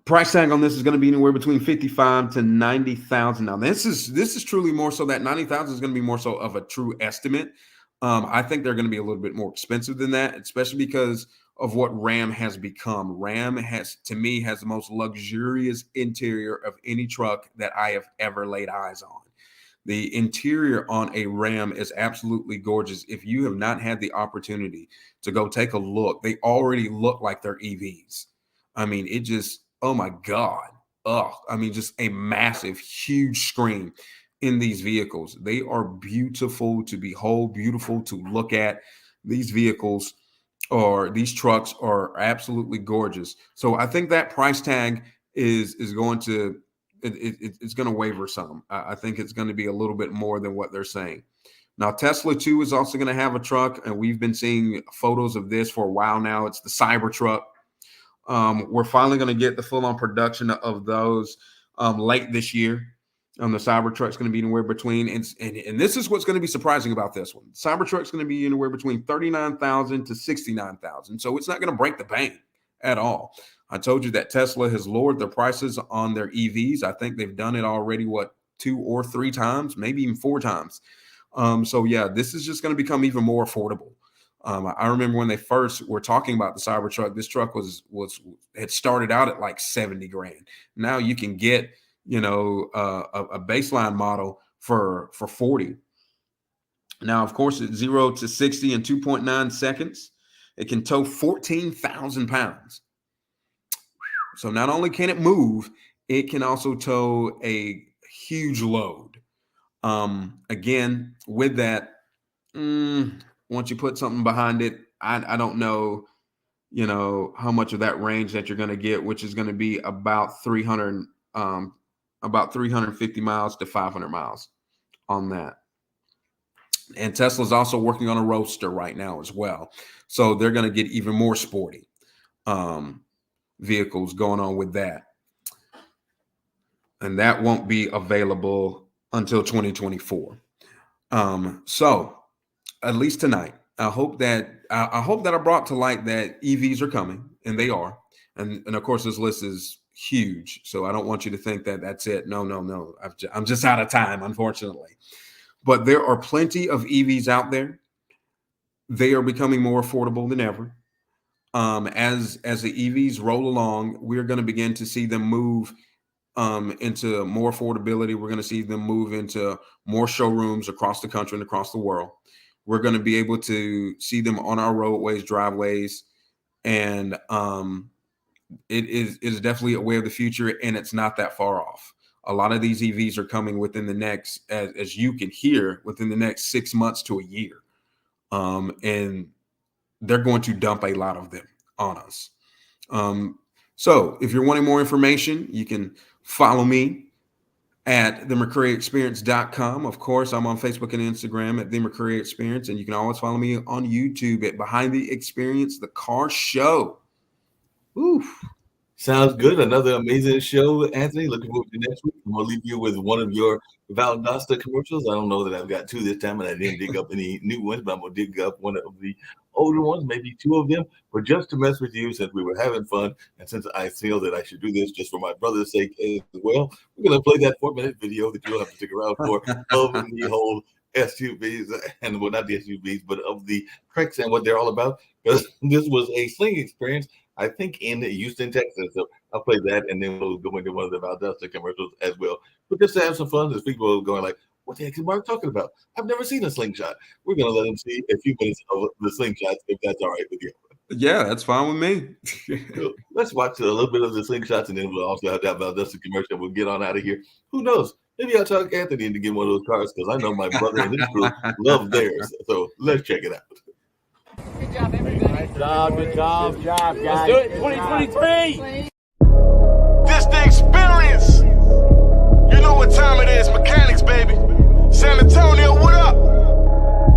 Price tag on this is going to be anywhere between $55,000 to $90,000. Now, this is truly more so, that $90,000 is going to be more so of a true estimate. I think they're going to be a little bit more expensive than that, especially because of what Ram has become. Ram to me has the most luxurious interior of any truck that I have ever laid eyes on. The interior on a Ram is absolutely gorgeous. If you have not had the opportunity to go take a look, they already look like they're EVs. I mean, it just, oh my God. Just a massive, huge screen in these vehicles. They are beautiful to behold, beautiful to look at. These vehicles or these trucks are absolutely gorgeous. So I think that price tag is going to, it's going to waver some. I think it's going to be a little bit more than what they're saying. Now, Tesla too is also going to have a truck, and we've been seeing photos of this for a while now. It's the Cybertruck. We're finally going to get the full-on production of those late this year. The Cybertruck's going to be anywhere between, and this is what's going to be surprising about this one. Cybertruck's going to be anywhere between $39,000 to $69,000. So it's not going to break the bank at all. I told you that Tesla has lowered their prices on their EVs. I think they've done it already, 2 or 3 times, maybe even 4 times. So yeah, this is just going to become even more affordable. I remember when they first were talking about the Cybertruck, this truck had started out at like $70,000. Now you can get, a baseline model for $40,000. Now, of course, it's 0 to 60 in 2.9 seconds. It can tow 14,000 pounds. So not only can it move, it can also tow a huge load. Again, with that, once you put something behind it, I don't know, how much of that range that you're going to get, which is going to be about 350 miles to 500 miles on that. And Tesla's also working on a Roadster right now as well. So they're going to get even more sporty vehicles going on with that. And that won't be available until 2024. So at least tonight, I hope that I brought to light that EVs are coming, and they are. And of course, this list is huge. So I don't want you to think that that's it. No. I'm just out of time, unfortunately. But there are plenty of EVs out there. They are becoming more affordable than ever. As the EVs roll along, we're going to begin to see them move into more affordability. We're going to see them move into more showrooms across the country and across the world. We're going to be able to see them on our roadways, driveways, and it is definitely a way of the future, and it's not that far off. A lot of these EVs are coming within the next, as you can hear, within the next 6 months to a year. And they're going to dump a lot of them on us. So if you're wanting more information, you can follow me at themccraeexperience.com. Of course, I'm on Facebook and Instagram at The McCrae Experience, and you can always follow me on YouTube at Behind the Experience, the Car Show. Oof. Sounds good. Another amazing show, Anthony. Looking forward to next week. I'm going to leave you with one of your Valdosta commercials. I don't know that I've got two this time, and I didn't dig up any new ones, but I'm going to dig up one of the older ones, maybe two of them, but just to mess with you since we were having fun. And since I feel that I should do this just for my brother's sake as well, we're going to play that 4-minute video that you'll have to stick around for of the whole SUVs, and well, not the SUVs, but of the Treks and what they're all about, because this was a sling experience, I think, in Houston, Texas. So I'll play that, and then we'll go into one of the Valdosta commercials as well. But just to have some fun, as people are going like, what the heck is Mark talking about? I've never seen a slingshot. We're going to let them see a few minutes of the slingshots, if that's all right with you. Yeah, that's fine with me. So let's watch a little bit of the slingshots, and then we'll also have that Valdosta commercial. We'll get on out of here. Who knows? Maybe I'll talk Anthony into getting one of those cars, because I know my brother and his crew love theirs. So let's check it out. Good job, everybody. Good job, guys. Let's do it, 2023. This the experience. You know what time it is, mechanics, baby. San Antonio, what up?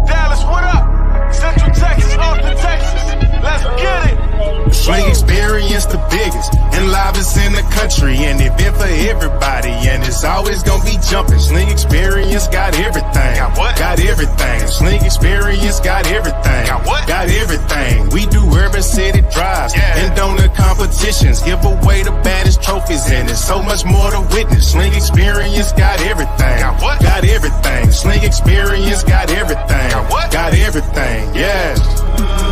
Dallas, what up? Central Texas, Austin, Texas. Let's get it. Sling Experience, the biggest and livest in the country, and event for everybody, and it's always gonna be jumping. Sling Experience got everything. Got what? Got everything. Sling Experience got everything. Got what? Got everything. We do urban city drives and donor competitions, give away the baddest trophies, and there's so much more to witness. Sling Experience got everything. Got what? Got everything. Sling Experience got everything. Got what? Got everything. Yeah.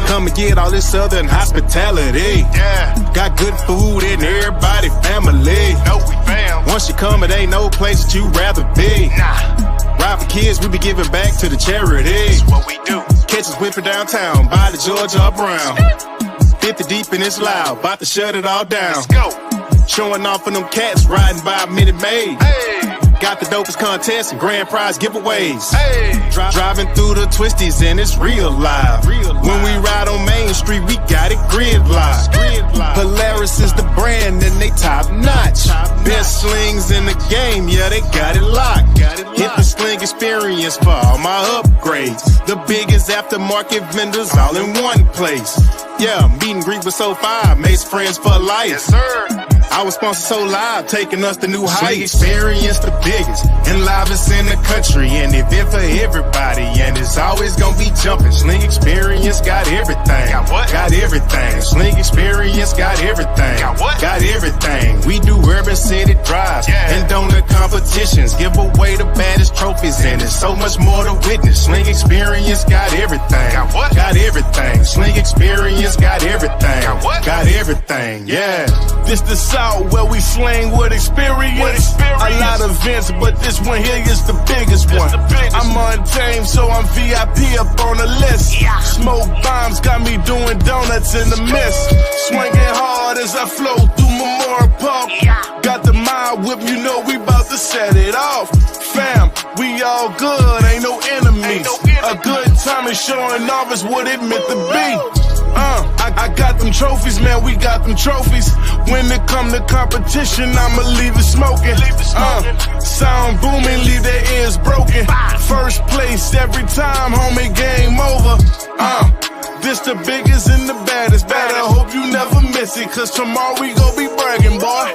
Come and get all this southern hospitality. Yeah. Got good food and everybody family. No, we fam. Once you come, it ain't no place that you'd rather be. Nah. Ride for kids, we be giving back to the charity. That's what we do. Catch us whipping downtown by the Georgia Brown. 50 deep and it's loud, about to shut it all down. Let's go. Showing off on them cats riding by Minute Maid. Hey. Got the dopest contests and grand prize giveaways. Hey. Driving through the twisties and it's real live. When we ride on Main Street, we got it grid live. Polaris is the brand and they top notch. Best slings in the game, yeah, they got it locked. Hit the Sling Experience for all my upgrades. The biggest aftermarket vendors all in one place. Yeah, meet and greet with SoFi, makes friends for life. Yes, sir. Our sponsor So Live taking us to new heights. Sling Experience, the biggest and livest in the country, and event for everybody, and it's always gonna be jumping. Sling Experience got everything. Got what? Got everything. Sling Experience got everything. Got what? Got everything. We do urban city drives and donor competitions, give away the baddest trophies, and there's so much more to witness. Sling Experience got everything. Got what? Got everything. Sling Experience got everything. Got what? Got everything. Yeah. This the South where we slang with experience. A lot of events, but this one here is the biggest one. I'm untamed, so I'm VIP up on the list. Smoke bombs got me doing donuts in the mist. Swinging hard as I flow through Memorial Park. Got the mind whip, you know we about to set it off. Fam, we all good, ain't no enemies. A good time is showing off is what it meant to be. I got them trophies, man, we got them trophies. When it come to competition, I'ma leave it smoking. Sound booming, leave their ears broken. First place every time, homie, game over. This the biggest and the baddest. Better hope you never miss it, cause tomorrow we gon' be bragging, boy.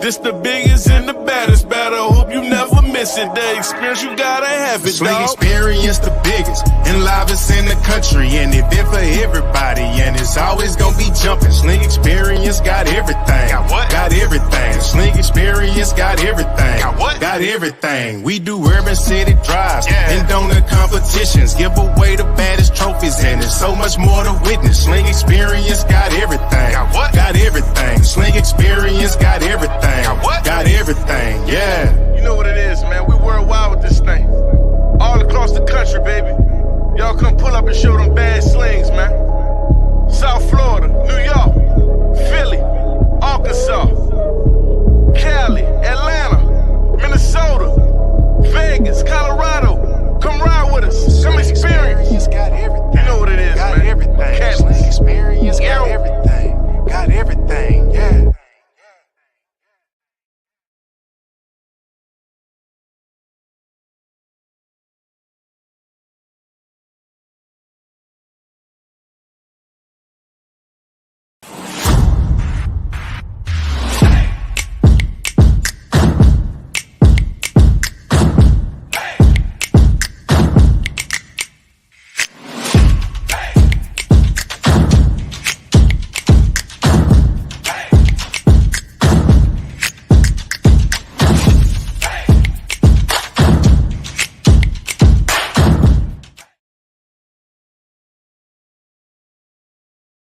This the biggest and the baddest. Better hope you never miss it. The experience, you gotta have it, Sling dog. Experience, the biggest and livest in the country, and event for everybody, and it's always gonna be jumping. Sling Experience got everything. Got what? Got everything. Sling Experience got everything. Got what? Got everything. We do urban city drives Yeah. and donut competitions, give away the baddest trophies, and there's so much more to witness. Sling Experience got everything. Got what? Got everything. Sling Experience got everything. Got what? Got everything. Yeah. You know what it is, man. We